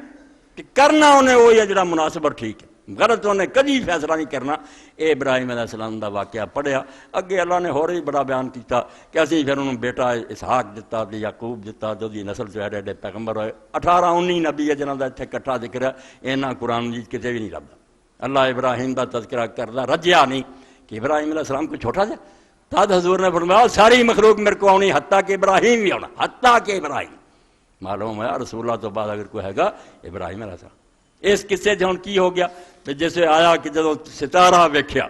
کہ کرنا انہیں وہی ہے جڑا مناسب اور ٹھیک ہے، غلط انہیں کبھی فیصلہ نہیں کرنا۔ اے ابراہیم علیہ السلام دا واقعہ پڑھیا، اگے اللہ نے ہور ہی بڑا بیان کیتا کہ اسی پھر انہوں بیٹا اسحاق دتا تے یعقوب دتا، جو دی نسل سے ایڈے ایڈے پیغمبر ہوئے، 18-19 نبی ہے جنہاں دا اتنے کٹھا ذکر ہے، اینا قرآن مجید کتے بھی نہیں لبدا۔ اللہ ابراہیم دا تذکرہ کردا رجیا نہیں کہ ابراہیم علیہ السلام کو چھوٹا جا، تاد حضور نے فرمایا ساری مخلوق میرے کو آنی، حتیٰ کہ ابراہیم بھی آنا، حتیٰ کہ ابراہیم۔ معلوم ہے رسول اللہ تو بعد اگر کوئی ہے گا ابراہیم علیہ السلام۔ اس قصے جہاں کی ہو گیا کہ جیسے آیا کہ جدو ستارہ ویکھیا،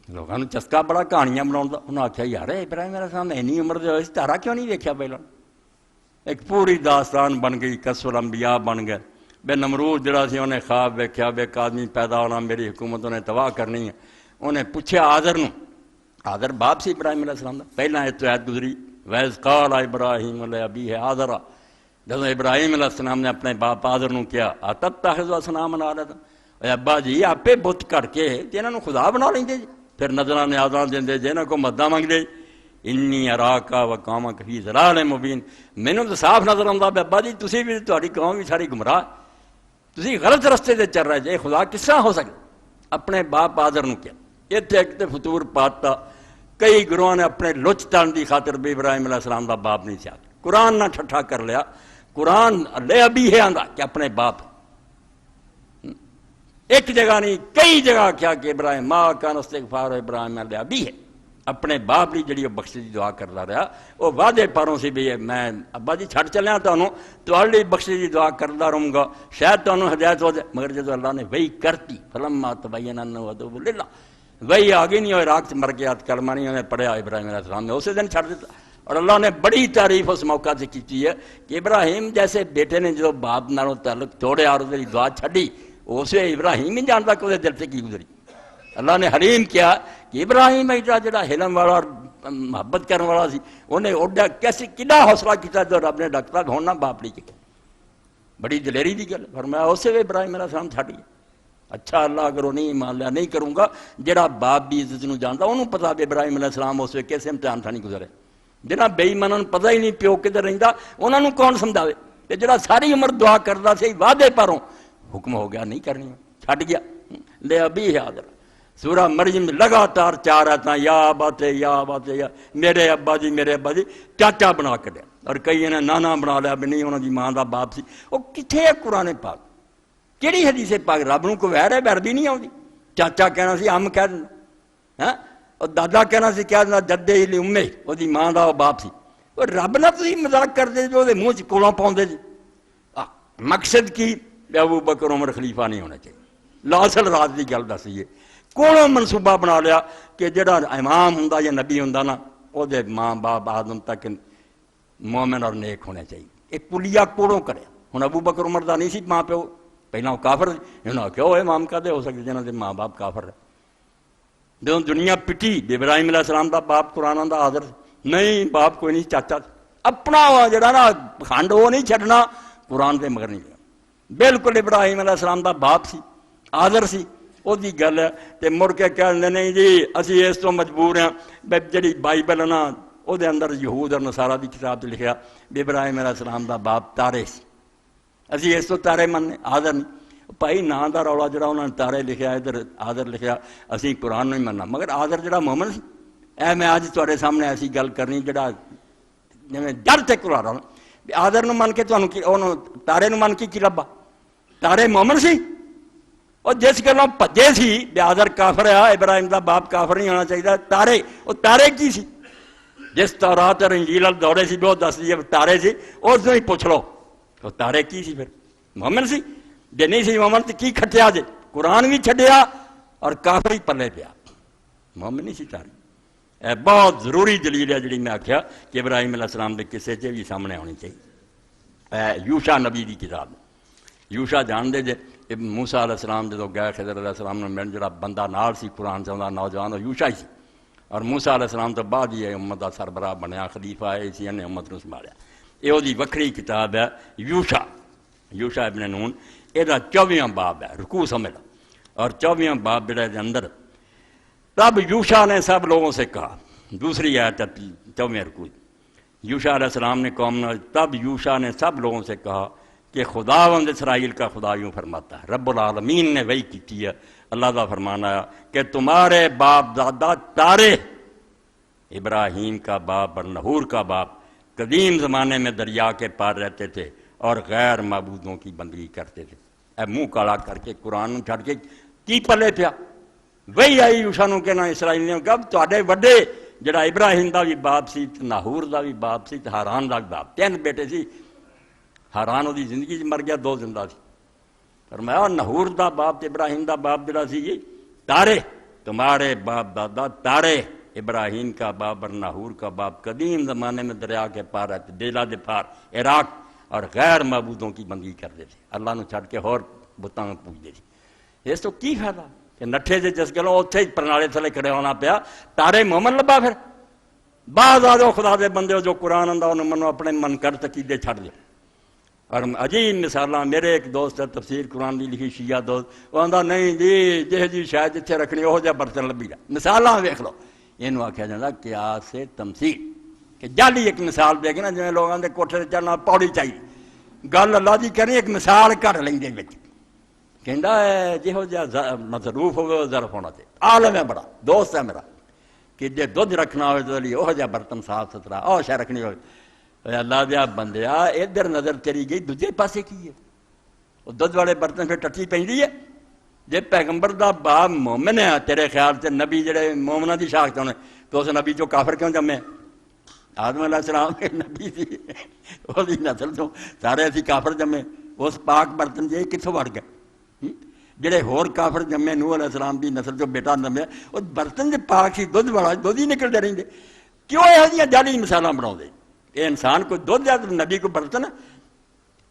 لوگوں نے چسکا بڑا کہانیاں بنا، انہوں نے آخیا یار ابراہیم علیہ السلام اینی عمر دے ہوئے ستارہ کیوں نہیں ویکھیا پہلا؟ ایک پوری داستان بن گئی، قصص الانبیاء بن گئے۔ بے نمرود جڑا سی انہیں خواب ویکھیا بے ایک آدمی پیدا ہونا، میری حکومت انہیں تباہ کرنی ہے، انہیں پوچھا آذر نو، آذر باپ سی ابراہیم علیہ السلام دا، پہلا ایت گزری وَإِذْ قَالَ إِبْرَاهِيمُ لِأَبِيهِ آذَرَ، جب ابراہیم علیہ السلام نے اپنے باپ آذر نو کیا أَتَتَّخِذُ أَصْنَامًا آلِهَةً، اے ابا جی آپے بت کٹ کے انہاں نو خدا بنا لیندے جی، پھر نظراں نیازاں دیندے جے انہاں کو مداں منگدے، انی اراک وقومک فی ضلال مبین، مینوں تو صاف نظر آندا ابا جی تسی بھی تہاڈی قوم بھی ساری گمراہ، تسی غلط رستے تے چل رہے جے، خدا کس طرح ہو سکتا؟ اپنے باپ آذر نو کیا، اتنے ایک تے فطور پاتا، کئی گروہاں نے اپنے لچ تان دی خاطر بھی ابراہیم علیہ السلام دا باپ نہیں سیا، قرآن نہ ٹھٹھا کر لیا، قرآن لے ابھی ہے آندا کہ اپنے باپ، ایک جگہ نہیں کئی جگہ کیا کہ ابراہیم ما کان استغفار ابراہیم لے ابھی ہے، اپنے باپ لی جڑی بخشش دی دعا کرتا رہا، وہ وعدے پاروں سے بھی میں ابا جی چھڑ چلیا تانوں تہاڈی بخشش دی دعا کرتا رہوں گا، شاید تانوں ہدایت ہو جائے، مگر جب اللہ نے وہی کرتی فلما تبین انہ عدو للہ، وہی آگے نہیں ہوئے، عراق سے مر گیا، کلمہ نہیں انہیں پڑھیا ابراہیم علیہ السلام نے اسی دن چھڑ دیتا، اور اللہ نے بڑی تعریف اس موقع سے کی ہے کہ ابراہیم جیسے بیٹے نے جو باپ نالوں تعلق توڑے اور اس دعا چھڈی، اسے ابراہیم ہی جانتا کہ وہ دل سے کی گزری۔ اللہ نے حلیم کیا کہ ابراہیم ایڈا جڑا حلم والا اور محبت کرنے والا سی، انہیں اوڈا کیسے کڈا حوصلہ کیا جو رب نے ڈاکٹر ہونا باپ نہیں کہ بڑی دلیری دی گل فرمایا اسے بھی ابراہیم علیہ السلام چھڈ گیا۔ اچھا اللہ اگر وہ نہیں مان لیا نہیں کروں گا، جڑا باپ بھی عزت نو جانتا انہوں پتا بھی ابراہیم علیہ السلام اس کیسے امتحان تھا نہیں گزرے، جنہاں بے ایماناں پتہ ہی نہیں پیو کدھر رہندا انہوں نے کون سمجھاوے، تے جڑا ساری عمر دعا کردا سی وعدے پروں حکم ہو گیا نہیں کرنی چھڈ گیا۔ لے ابھی حاضر سورہ مریم لگاتار 4 آیتاں یا باتے یا باتے یا میرے ابا جی چاچا بنا کے دیا، اور کئی نے نانا بنا لیا بھی نہیں انہوں دی ماں دا باپ سی۔ وہ کتنے ہے قرآن پاک؟ کیڑی حدیث پاک؟ رب نو کوئی ویر ہے ویردی نہیں آتی؟ چاچا کہنا سی ام کہہ دینا، ہاں اور دادا کہنا سی کہہ دینا جدے ہی امے وہ دی ماں دا باپ سی۔ وہ رب نہ تسی مذاق کرتے جو دے منہ چ کولوں پاؤندے جی۔ مقصد کی ابو بکر عمر خلیفہ نہیں ہونا چاہیے، لاصل رات کی گل دسیے کولوں منصوبہ بنا لیا کہ جڑا امام ہوں یا نبی ہوں نا وہ دے ماں باپ آدم تک مومن اور نیک ہونے چاہیے۔ یہ پلیا کوڑوں کرے ہوں ابو بکر عمر دا نہیں سی ماں پیو، پہلا وہ کافر انہوں نے کہا وہ امام کدے ہو سکتے جنہوں کے ماں باپ کافر ہے۔ جدوں دنیا پٹی ابراہیم علیہ السلام دا باپ قرآن دا حاضر نہیں، باپ کوئی نہیں چاچا اپنا جڑا نا کھنڈ وہ نہیں چھڈنا قرآن دے مگر نہیں گیا۔ بالکل ابراہیم علیہ السلام دا باپ سی حاضر سی وہ دی گل ہے تے مڑ کے کہندے نہیں جی اسی اس تو مجبور ہیں جڑی بائبل ہے نا وہ دے اندر یہود اور نصارہ دی کتاب لکھیا ابراہیم علیہ السلام دا باپ تارے سی، اسی اس تو تارے مننے حاضر نہیں۔ بھائی نا دا رولا جڑا انہوں نے تارے لکھیا ادھر حاضر لکھیا اسی قرآن نہیں مننا، مگر حاضر جڑا مومن سی اے میں اج تواڈے سامنے ایسی گل کرنی جڑا جویں ڈر تے قرآن حاضر نو من کے تانوں کی انہوں تارے نو من کی لبا؟ تارے مومن سی اور جس گلوں بھجے سی بہادر کافر ہے ابراہیم دا باپ کافر نہیں ہونا چاہیے۔ تارے وہ تارے کی سی؟ جس تورات اور انجیل دوڑے سی وہ دس دیے تارے سی، اس ہی پوچھ لو وہ تارے کی سی؟ پھر مومن سی؟ جے نہیں سی مومن تو کی کھٹیا جے؟ قرآن بھی چھڈیا اور کافر ہی پلے پیا، مومن نہیں سی تارے۔ اے بہت ضروری دلیل ہے جڑی میں آخیا کہ ابراہیم علیہ السلام کے قصے سے بھی سامنے آنی چاہیے۔ اے یوشا نبی دی کتاب، یوشا جان دے جے موسیٰ علیہ السلام جدو گئے خضر علیہ السلام نے ملن جڑا بندہ نال سی قرآن چاہتا نوجوان وہ یوشا ہی سی، اور موسیٰ علیہ السلام تو بعد ہی امت کا سربراہ بنیا خلیفہ ہے اسی نے امت نو سنبھالیا۔ یہ وہی وکری کتاب ہے یوشا، یوشا ابن نون، یہ 24واں باب ہے، رکوع سمجھ لو، اور 24واں باب جڑے دے اندر تب یوشا نے سب لوگوں سے کہا، دوسری آیت 24واں رکوع، یوشا علیہ السلام نے قوم نے تب یوشا نے سب لوگوں سے کہا کہ خداوند اسرائیل کا خدا یوں فرماتا ہے، رب العالمین نے وہی کی ہے، اللہ کا فرمان آیا کہ تمہارے باپ دادا تارے ابراہیم کا باپ اور نحور کا باپ قدیم زمانے میں دریا کے پار رہتے تھے اور غیر معبودوں کی بندگی کرتے تھے۔ اے منہ کالا کر کے قرآن چھڑ کے کی پلے پیا؟ وہی آئی یوشا نو کہنا اسرائیل نے کہا تواڈے وڈے جڑا ابراہیم دا بھی باپ سی، نحور دا بھی باپ سی، ہاران دا بھی باپ، 3 بیٹے سی۔ ہاران وہ زندگی چ مر گیا، 2 زندہ سی۔ فرمایا نحور دا باپ ابراہیم دا باپ جڑا سی یہ تارے، تمہارے باپ دادا تارے ابراہیم کا باپ اور نحور کا باپ قدیم زمانے میں دریا کے پار رہتے، ڈیلا دے پار عراق، اور غیر معبودوں کی بندگی کرتے تھے، اللہ نو چھڑ کے ہور بتاں پوجتے تھے۔ اس تو کی فائدہ کہ نٹھے جے جس گلوں اتنے ہی پرنالے تھلے کھڑے ہونا پیا، تارے مومن لبا پھر بعض آ جاؤ خدا دے بندے ہو جو قرآن آندا انہوں منو اپنے من کر تقیدے چھڑ دے۔ اور عجیب مثالاں، میرے ایک دوست ہے تفسیر قرآن دی لکھی شیعہ دوست، وہ آندا نہیں جی جہ جی شاید جتھے رکھنی وہ جا برتن لبھی جا۔ مثالاں ویکھ لو، اینوں آکھیا جاندا قیاس سے تمثیل، کہ جعلی ایک مثال دے کے نا جویں لوگاں دے کوٹھے تے چڑھنا پوڑی چاہیے، گل اللہ دی کرنی ایک مثال کر لیندے وچ، کہندا ہے جہو جہا مصروف ہوگا ظرف ہونا چاہیے۔ عالم ہے بڑا دوست ہے میرا، کہ جے دودھ رکھنا ہوئے تو لیے وہ جہا برتن صاف ستھرا اور شے رکھنی ہوئے، اللہ دیا بندیا ادھر نظر تیری گئی دوجے پاسے کی ہے، وہ دودھ والے برتن پھر ٹٹی پہنی ہے۔ جے پیغمبر دا باپ مومن ہے تیرے خیال سے نبی جڑے مومنہ دی شاخت ہونے تو اس نبی جو کافر کیوں جمے؟ آدم علیہ السلام کے نبی تھی وہ نسل تو سارے اسی کافر جمے، اس پاک برتن جے کتوں وڑ گئے؟ جڑے ہور کافر جمے نوح علیہ السلام دی نسل جو بیٹا جمے، وہ برتن جے پاک سی دودھ والا دودھ ہی نکلتے رہتے۔ کیوں یہ جعلی مثالاں بنا؟ یہ انسان کوئی دھد ہے تو نبی کو برتن؟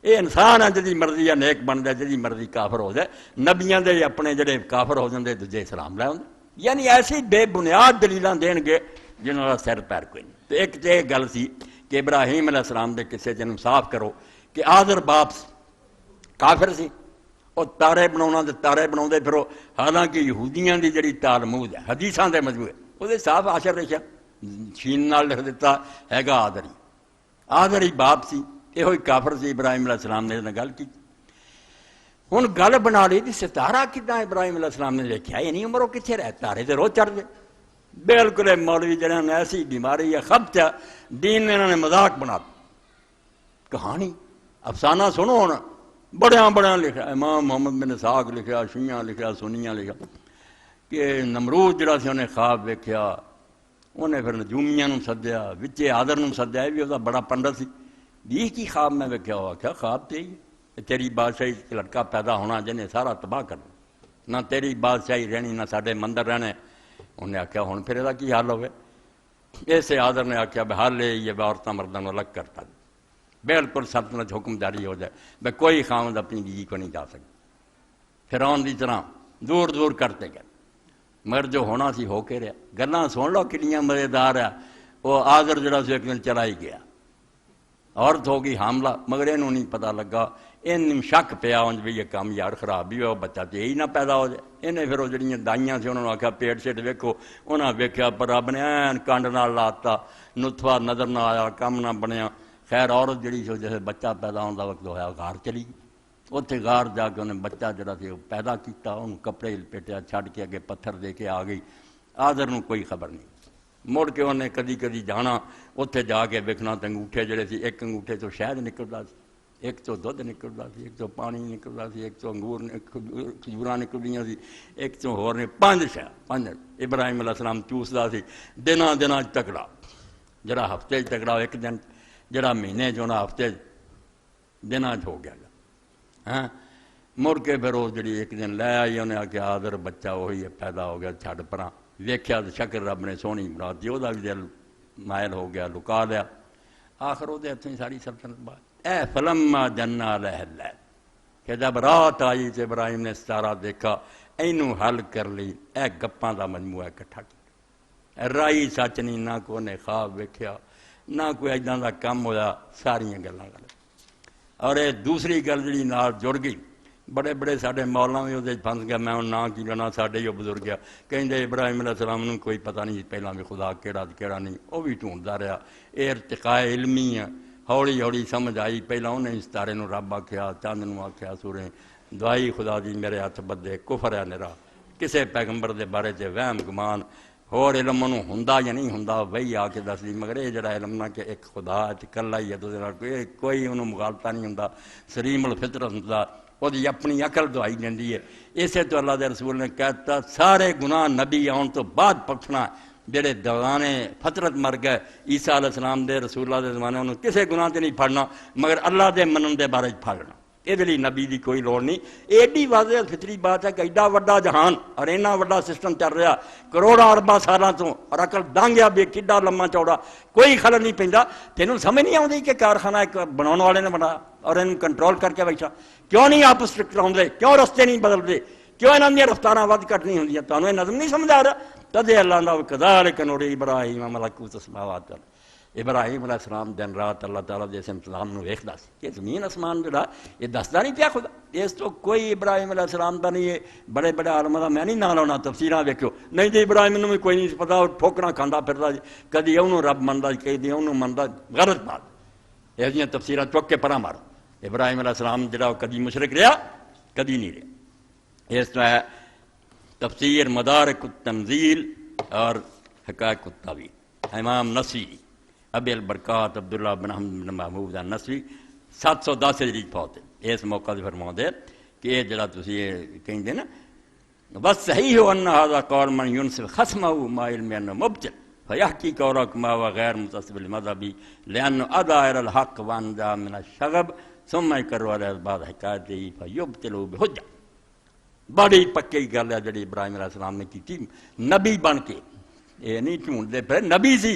یہ انسان ہے جی مرضی یا نیک بن جائے، جی مرضی کافر ہو جائے، نبیاں دے اپنے جڑے کافر ہو جاندے دوجے اسلام لے آندے، یعنی ایسی بے بنیاد دلیلاں دین گے جنہوں کا سر پیر کوئی نہیں۔ تو ایک تو یہ گل سی کہ ابراہیم علیہ السلام دے قصے جنوں صاف کرو کہ آذر باپ کافر سی، وہ تارے بنا تارے بنا پھرو، حالانکہ یہودیاں دی جڑی تالمود ہے حدیثاں دے مجموعے وہ صاف آشر لکھا شین نال لکھ دیتا ہے گا آدری، آدری باپ سی، یہ کافر سی۔ ابراہیم علیہ السلام نے گل کی، ہوں گل بنا لی تھی ستارہ کتنا ابراہیم علیہ السلام نے دیکھا، یہ نہیں عمر وہ کتنے رہے، تارے تو روز چڑھ گئے۔ بالکل مولوی جنہوں نے ایسی بیماری ہے خبت ہے، دین نے انہوں نے مذاق بنا کہانی افسانہ سنو ہونا بڑا لکھا، امام محمد بن اسحاق لکھا، شیعہ لکھا، سنیاں لکھا کہ نمرود جڑا سی انہیں خواب ویکھیا، انہیں پھر نجومیاں نوں سدیا، وچے آدر نوں سدیا، یہ بھی وہ بڑا پنڈت سی، بھی کی خواب میں ویکھیا ہوا کیا خواب تے ہی تیری بادشاہی لڑکا پیدا ہونا جنہیں سارا تباہ کرنا، نہ تیری بادشاہی رہنی نہ ساڈے مندر رہنے۔ انہیں آخیا ہوں پھر یہ کی حل ہوئے؟ اسے آدر نے آخیا بھائی حل یہ عورتیں مردوں کو الگ کرتا، بالکل سلطنت حکم جاری ہو جائے بھائی کوئی خامد اپنی بیوی کو نہیں جا سکتا۔ فرعون دی طرح دور دور کرتے گئے، مگر جو ہونا سی ہو کے رہا۔ گلاں سن لو کنیاں مزیدار ہے، وہ آدر جڑا سی ایک دن چلا ہی گیا، عورت ہو گئی حاملہ، مگر یہ نہیں پتہ لگا، ان شک پیا انج بھی یہ کام یار خراب بھی ہوا، بچہ تو یہی نہ پیدا ہو جائے۔ انہیں پھر وہ جڑیاں دائیاں سی انہوں نے آخیا پیٹ شیٹ ویکھو، انہاں ویکھیا پر رب نے این کنڈ نال لاتا، نطفہ نظر نہ آیا، کم نہ بنیا۔ خیر عورت جڑی سی جیسے بچہ پیدا ہونے وقت ہویا غار چلی گئی، اتنے غار جا کے انہیں بچہ جڑا سی وہ پیدا کیتا، انہوں کپڑے لپیٹیا، چھڈ کے اگے پتھر دے کے آ گئی۔ آدر نوں کوئی خبر نہیں، مڑ کے انہیں کدی کدی جانا، اتنے جا کے ویکھنا تے انگوٹھے جڑے سی، ایک انگوٹھے تو شہد نکلدا سی، ایک تو دودھ نکلدا سی، ایک تو پانی نکلدا سی، ایک تو انگور کھجوراں نکلدیاں سی، ایک تو ہور نے پانچ ابراہیم علیہ السلام چوسدا سی۔ دناں تکڑا، جڑا ہفتے تکڑا ایک دن، جڑا مہینے چنا ہفتے دناں ہو گیا ہاں۔ مڑ کے پھر وہ جڑی ایک دن لے آئی، انہیں آخیا آدر بچہ وہی ہے پیدا ہو گیا، چھڈ پراں۔ ویکھیا تو شکل رب نے سونی بنا دی، وہ بھی دل مائل ہو گیا، لکا لیا۔ آخر وہ ہتھوں ساری سلطنت بات اے فلما جن علیہ اللیل کہ جب رات آئی تو ابراہیم نے ستارہ دیکھا، اینوں حل کر لی، اے گپاں دا مجموعہ اکٹھا کیا، رائی سچ نہیں، نہ کوئی نے خواب ویکھیا، نہ کوئی ایداں دا کم ہویا، ساریاں گلاں غلط۔ اور یہ دوسری گل جڑی نال جڑ گئی، بڑے بڑے ساڈے مولانا بھی وہ پھنس گیا، میں نہ کی لینا، ساڈے جو بزرگ گیا کہندے ابراہیم علیہ السلام نوں کوئی پتہ نہیں پہلاں بھی خدا کیڑا کیڑا نہیں، وہ بھی ڈھونڈدا رہا۔ یہ ارتقاء علمی ہے، ہولی ہولی سمجھ آئی۔ پہلاں انہیں ستارے نوں رب آکھیا، چاند نوں آکھیا سورے، دعائی خدا دی میرے ہاتھ بدے، کفر ہے نرا، کسے پیغمبر دے بارے تے وہم گمان، ہور علم انہوں ہوندا یا نہیں ہوندا وہی آ کے دس دی، مگر یہ جڑا علم نہ کہ ایک خدا ہے کلا ہی ہے، کوئی انہوں مغالطہ نہیں ہوندا، سلیم الفطرت ہوندا، وہ دی اپنی عقل دعائی دیندی ہے۔ اسے تو اللہ دے رسول نے کہتا سارے گناہ نبی آن تو بعد پکھنا، جڑے دوانے فطرت مر گئے عیسیٰ علیہ السلام دے رسول اللہ دے زمانے انہوں کسے گناہ تے نہیں پھڑنا، مگر اللہ دے منن دے بارے پھڑنا، یہ لیے نبی دی کوئی لوڑ نہیں۔ ایڈی واضح فطری بات ہے کہ ایڈا وڈا جہان اور اینا وڈا سسٹم چل رہا کروڑاں ارباں سالاں تو، اور عقل دانگیا بھی کڈا لمبا چوڑا، کوئی خلل نہیں پیندا، تینوں سمجھ نہیں آؤندی کہ کارخانہ ایک بناؤن والے نے بنایا اور ان کنٹرول کر کے بیٹھا؟ کیوں نہیں آپ اسٹرکٹ لاؤندے؟ کیوں رستے نہیں بدلتے؟ کیوں انہاں دیاں رفتاراں ود گھٹ نہیں ہوندیاں؟ تانوں یہ نظم نہیں سمجھ آ رہا؟ تدے اللہ نے کذالک نوری ابراہیم ملکوت السماوات والارض، ابراہیم علیہ السلام دن رات اللہ تعالیٰ دے انتظام نو ویکھدا سی کہ زمین آسمان جڑا یہ دسدا نہیں پیا خدا، اس تو کوئی ابراہیم علیہ السلام دا نہیں، ہے بڑے بڑے عالماں دا میں نہیں نہ لاؤنا، تفسیراں ویکھو نہیں جی ابراہیم نوں بھی کوئی نہیں پتہ، وہ ٹھوکراں کھاندا پھردا جی، کدی اونوں رب مندا کدی اونوں مندا، غلط بات، یہ جیاں تفسیراں چک کے پراں مارو۔ ابراہیم علیہ السلام جڑا کدی مشرک رہا، کدی نہیں رہا۔ اس طرح تفسیر مدارک التنزیل اور حقائق التاویل، امام نصوی ابی البرکات عبداللہ بن احمد بن محمود النصوی 710 ہجری فوت ہے، اس موقع سے فرماؤں دے کہ یہ جڑا تسی کہیں دے نا بس صحیح ہو ان هذا قول من ينصف خصمه ما علم انه مبتل فيحكي قولك ما هو غير متصل بالمذهبي لانه ادى الحق وانجا من الشغب ثم يكرر على بعض حكايته فيبتل بحجه۔ بڑی پکی گل ہے جڑی ابراہیم علیہ السلام نے کی، نبی بن کے، یہ نہیں ڈھونڈتے پھر، نبی سی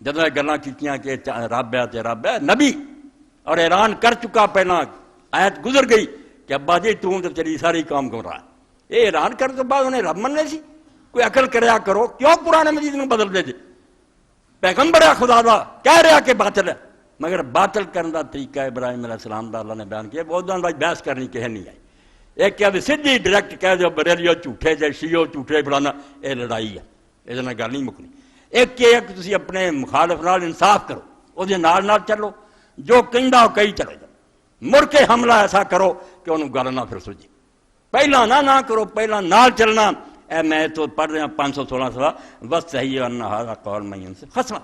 جدوں یہ گلاں کیتیاں کہ رب ہے تے رب ہے، نبی اور اعلان کر چکا پہلا، آیت گزر گئی کہ ابا جی توں تے تیری ساری قوم گمراہ۔ یہ اعلان کرنے تو بعد انہیں رب مننے سی؟ کوئی عقل کریا کرو، کیوں قرآن مجید میں بدل دے جی؟ پیغمبر ہے خدا دا، کہہ رہا کہ باطل ہے، مگر باطل کرنے دا طریقہ ابراہیم علیہ السلام دا اللہ نے بیان کیا۔ وہ بھائی بحث کرنی کہیں نہیں آئی، ایک کیا بھی سیدھی ڈائریکٹ کہہ دو بریلیو جھوٹے جے شیعو جھوٹے فلانا، یہ لڑائی ہے، یہ گل نہیں مکنی۔ ایک کہ ایک تسی اپنے مخالف نال انصاف کرو، وہ نال چلو، جو کہندا وہ کہی چلے جاؤ، مڑ کے حملہ ایسا کرو کہ انہوں گل نہ پھر سجے، پہلا نہ کرو، پہلا نال چلنا۔ اے میں تو پڑھ رہا 516 سوا بس صحیح انہا قول میں سے خسما۔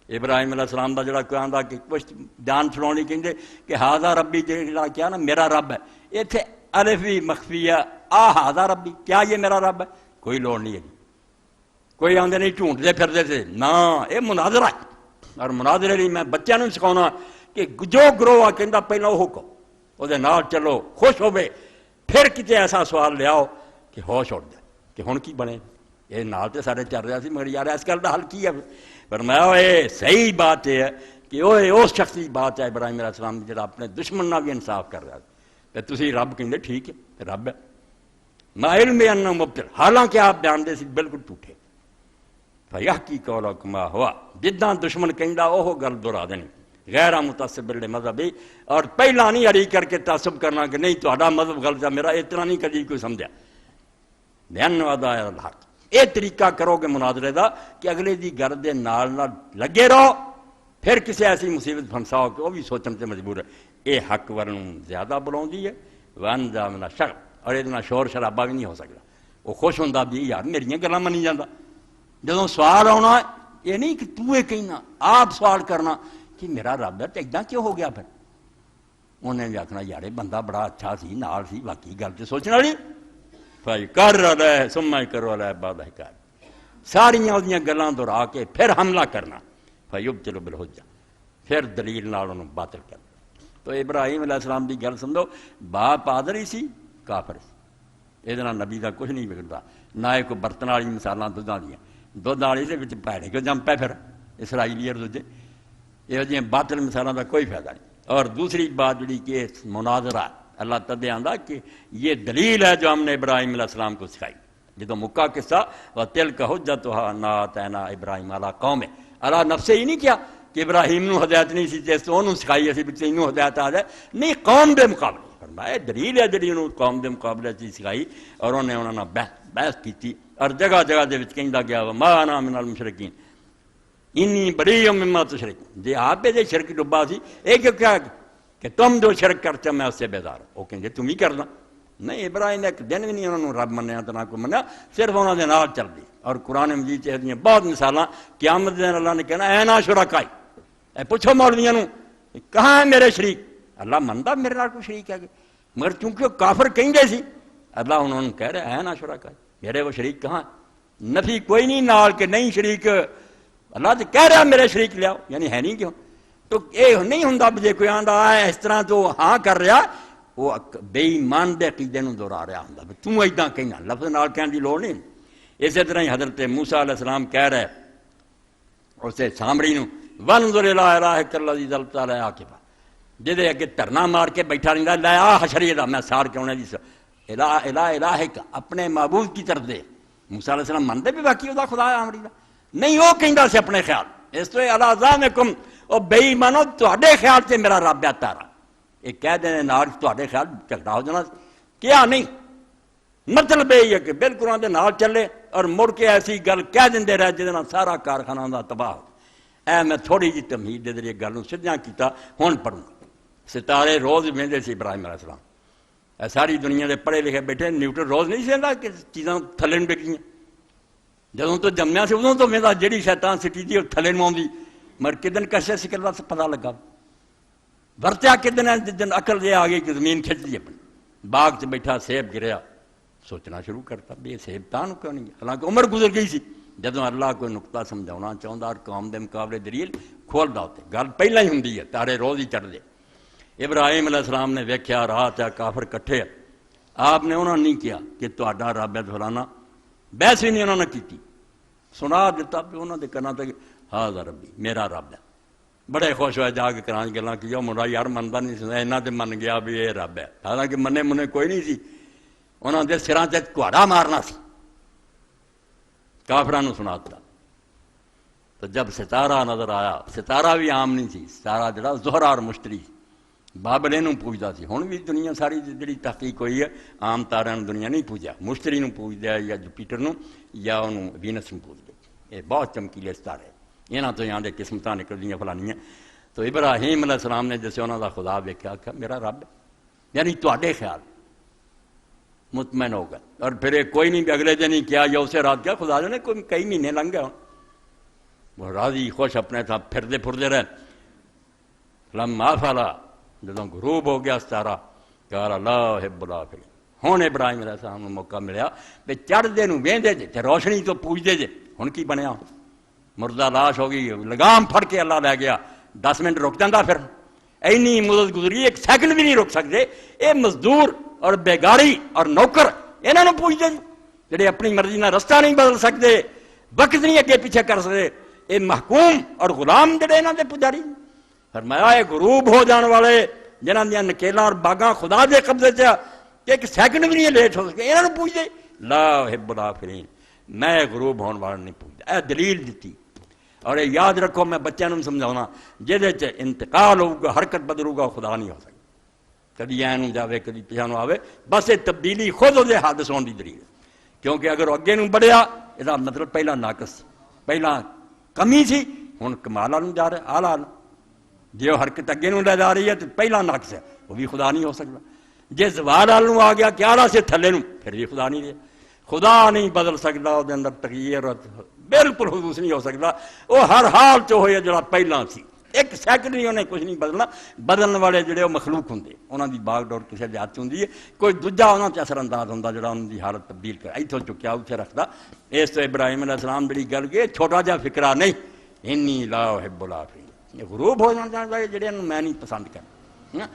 ابراہیم علیہ السلام دا جڑا کہاندا کہ کچھ جان چھڑاونی کہندے کہ ہاذا ربی جڑا کیا نا میرا رب ہے، ایتھے الف بھی مخفی ہے، ہاذا ربی، کیا یہ میرا رب ہے؟ کوئی لوڑ نہیں ہے جی، کوئی آندے نہیں ڈھونڈتے پھردے تھے نا، یہ مناظرہ ہے۔ اور مناظرے لیے میں بچوں نے سکھاؤنا کہ جو گروہ کہندا پہلا وہ کہو، وہ نال چلو، خوش ہوے، پھر کتے ایسا سوال لیاؤ کہ ہوش اڑ جائے کہ ہن کی بنے۔ یہ نال تے سارے چل رہا سی، مگر یار اس گل دا حل کی ہے؟ فرمایا یہ صحیح بات ہے کہ وہ اس شخص کی بات ہے ابراہیم علیہ السلام جڑا اپنے دشمن نال بھی انصاف کر رہا ہے، تسی رب کہندے ٹھیک ہے رب ہے، ما علم انہ مبتل، حالانکہ آپ بیان دے سی بالکل جھوٹے۔ فیحکی قولکما ہوا، جداں دشمن کہندا وہ گل دہرا دینی، غیر متعصب مذہبی، اور پہلا نہیں اڑی کر کے تعصب کرنا کہ نہیں تہاڈا مذہب غلط ہے، میرا اتنا نہیں کدی کوئی سمجھا۔ لأن وعدہ الحق، یہ طریقہ کرو گے مناظرے دا کہ اگلے دی گل دے نال لگے رہو، پھر کسی ایسی مصیبت پھنساؤ کہ وہ بھی سوچن سے مجبور ہے۔ یہ حق ورنوں زیادہ بلاؤندی ہے، وانجا من شر، اور یہ شور شرابہ بھی نہیں ہو سکتا۔ وہ خوش ہوندا بھی یار میریاں گلاں منی جاندا، جدوں سوال آنا یہ نہیں کہ تو یہ کہنا، آپ سوال کرنا کہ میرا رب ہے تو اداں کیوں ہو گیا؟ پھر انہیں بھی آخنا یار بندہ بڑا اچھا سی، نال سی، باقی گل تو سوچنے والی۔ بھائی کر رہا ہے سما کرو رہا ہے بعد حکایت، ساریاں وہ گلاں دہرا کے پھر حملہ کرنا، بھائی چلو بالحجہ، پھر دلیل نال انہوں باطل کرنا۔ تو ابراہیم علیہ السلام کی گل سمجھو، باپ آدر ہی سی، کافر سی، یہ نبی کا کچھ نہیں بگڑتا، نہ ایک کوئی برتن والی مثالاں دودھاں دیاں، دودھ والی دے وچ پیڑے کیوں جم پے، پھر اسرائیلی دوجے یہ جی باطل مثالاں کا کوئی فائدہ نہیں۔ اور دوسری بات جڑی کہ مناظرہ اللہ تعالیٰ آندا کہ یہ دلیل ہے جو ہم نے ابراہیم علیہ السلام کو سکھائی۔ جدو مکہ قصہ وَتِلْكَ حُجَّتُهَا آتَيْنَا إِبْرَاهِيمَ عَلَىٰ قَوْمِهِ، اللہ نفسے ہی نہیں کیا کہ ابراہیم نو ہدایت نہیں سی جس تو انہوں سکھائی اسی بھی تینوں ہدایت آ جائے، نہیں قوم دے مقابلے فرمایا دلیل ہے جڑی انہوں قوم دے مقابلے چ سکھائی، اور انہیں انہوں نے بحث کی، اور جگہ جگہ دے وچ کہندا گیا وَمَا أَنَا مِنَ الْمُشْرِكِينَ إِنِّي بَرِيءٌ مِّمَّا تُشْرِكُونَ، جی آپ دے شرک ڈبا سی، ایک کیا کہ تم جو شرک کرتے میں اس سے بیدار ہوں، وہ کہیں تم ہی کرنا نہیں۔ ابراہیم نے ایک دن بھی نہیں انہوں نے رب منیا تو نہ کوئی منیا، صرف انہوں نے نال چل دی۔ اور قرآن مجید چاہیے بہت مثالاں، قیامت دن اللہ نے کہنا اے نا شرکائی، اے پوچھو مولویاں نو کہاں ہے میرے شریک؟ اللہ مندا میرے نال کوئی شریک ہے، مگر چونکہ وہ کافر کہیں گے سی، اللہ انہوں نے کہہ رہے اے نا شرکائی، میرے وہ شریک کہاں؟ نفی کوئی نہیں نال کہ نہیں شریک، اللہ تو کہہ رہا میرے شریک لیاؤ، یعنی ہے نہیں کیوں؟ تو یہ نہیں ہوں جی کوئی آندا ہے اس طرح تو ہاں کر رہا، وہ بے ایمان دے عقیدے نوں دہرا رہا ہوں، توں ایداں کہنا، لفظ نال کہنے کی لوڑ نہیں۔ اسی طرح ہی حضرت موسیٰ علیہ السلام کہہ رہے اسے سامری نوں وانظر الی الہک الذی ظلت علیہ عاقبہ، جہدے اگے دھرنا مار کے بیٹھا رہندا لے آ حشری دا میں سار کے انہیں دی الہک اپنے معبود کی طرف دے۔ موسیٰ علیہ السلام مندے بھی باقی وہ خدا ہے آمری دا نہیں، وہ کہندا سی اپنے خیال اس تو الا ذانکم، او بے ایمانو تہاڈے خیال سے میرا رب ہے تارا، یہ کہہ دینے نال تہاڈے خیال جھگڑا ہو جانا کیا نہیں، مطلب یہ ہے کہ بالکل آدھے نال چلے اور مڑ کے ایسی گل کہہ دیندے رہے جہدے نال سارا کارخانہ دا تباہ ہو۔ اے میں تھوڑی جی تمہید دے ذریعے گل سدھیاں کیتا، ہن پڑھوں گا۔ ستارے روز ویندے سی ابراہیم علیہ السلام، اے ساری دنیا دے پڑھے لکھے بیٹھے، نیوٹن روز نہیں سیندا کہ چیزاں تھلے نوں ڈگیاں، جدوں تو جمیا سی ادوں تو ویندا جہڑی شیطان سٹی دی تھلے نوں آوندی، مگر کدن کشے سکل سے پتہ لگا ورتیا کدن ہے جدن عقل دے آ گئی کہ زمین کھچ دی اپنی، باغ سے بیٹھا سیب گریا، سوچنا شروع کرتا بھی یہ سیب تاں کیوں نہیں، حالانکہ عمر گزر گئی سی۔ جدوں اللہ کوئی نقطہ سمجھاؤنا چاہتا اور قوم دے مقابلے دلیل کھولدا ہوتے، گل پہلا ہی ہوندی ہے، تارے روز ہی چڑھ دے۔ ابراہیم علیہ السلام نے ویکھیا رات ہے کافر کٹھے، آپ نے انہوں نے نہیں کیا کہ تہاڈا رب ہے فلانا، بحث ہی نہیں انہوں نے کیتی، سنا دیتا بھی انہوں نے کہنا تھا کہ ہاذا ربی میرا رب ہے. بڑے خوش ہوئے جا کے کراچ گلاں کہ منڈا یار منتا نہیں سی اینا تے من گیا بھی یہ رب ہے. حالانکہ منے منے کوئی نہیں سی. انہوں نے سراں تے کہاڑا مارنا سی کافراں نوں سناتا. تو جب ستارہ نظر آیا, ستارہ بھی عام نہیں سی, ستارہ جڑا زہرا اور مشتری بابل اینوں پوجدا سی. ہن بھی دنیا ساری جڑی تحقیق ہوئی ہے عام تارے نوں دنیا نہیں پوجا, مشتری نوں پوجدا ہے یا جوپیٹر نوں یا انہوں وینس نوں پوجدے. یہ بہت چمکیلے ستارے یہاں تو یہاں دے قسمتاں نکلدیاں فلانیاں. تو ابراہیم علیہ السلام نے جیسے انہوں دا خدا ویکھیا آکھیا میرا رب ہے, یعنی تواڈے خیال مطمئن ہو گئے. اور پھر کوئی نہیں بھی اگلے دن ہی کیا یا اسے رات کیا, خدا نے کوئی کئی مہینے لنگ گئے وہ راضی خوش اپنے تھا پھردے پھردے رہے. لما فلا جدوں غروب ہو گیا ستارہ قال لا احب الافلین. ہن ابراہیم علیہ السلام کو موقع ملیا بھی چڑھدے نوں ویندے جے تے روشنی تو پوجدے جے. ہن کی بنیا, مردہ لاش ہو گئی, لگام پھڑ کے اللہ لے گیا. 10 منٹ رک جاندہ پھر اینی مدت گزری, 1 سیکنڈ بھی نہیں رک سکتے. اے مزدور اور بیگاری اور نوکر انہاں نوں پوجدے جڑے اپنی مرضی نال رستہ نہیں بدل سکتے, وقت نہیں اگے پیچھے کر سکتے. اے محکوم اور غلام جڑے انہاں دے پجاری. فرمایا اے غروب ہو جان والے جنہاں دیاں نکیلاں اور باغاں خدا دے قبضے چ 1 سیکنڈ بھی نہیں لیٹ ہو سکے, انہاں نوں پوجدے. لا احب الافلین, میں غروب ہونے والا نہیں پوجدا. اے دلیل دیتی. اور یہ یاد رکھو, میں بچوں کو سمجھاؤنا, جہدے چ انتقال ہوگا حرکت بدلوگا خدا نہیں ہو سکتا. کدی اینوں جاوے کدی پیچھے آوے, بس یہ تبدیلی خود وہ حادث ہونے کی دلیل. کیونکہ اگر وہ اگے نوں بڑھیا یہ مطلب پہلا ناقص سی, پہلا کمی سی, ہن کمال والوں جا رہا آلہ آلہ. جی وہ حرکت اگے نوں لے جا رہی ہے تو پہلا ناقص ہے, وہ بھی خدا نہیں ہو سکتا. جی زوال والوں آ گیا کہ آلہ سے تھلے نوں, پھر بھی خدا نہیں رہا. خدا نہیں بدل سکتا, وہ اندر تغیر بالکل حدوث نہیں ہو سکتا. وہ ہر حال چ ہوئے جڑا پہلا سی, 1 سیکنڈ نہیں انہیں کچھ نہیں بدلنا. بدلن والے جڑے وہ مخلوق ہوں, انہوں دی باغ ڈور کسی دے ہاتھ ہوندی ہے, کوئی دوجا انہوں تے اثر انداز ہوندا جڑا انہوں دی حالت تبدیل کر اتوں چکیا اتنے رکھدا. اس تو ابراہیم علیہ السلام جڑی گل گئے چھوٹا جا فکرہ نہیں, انی لا احب الافلین. یہ غروب ہو جانا چاہتا ہے جڑے میں نہیں پسند کرنا.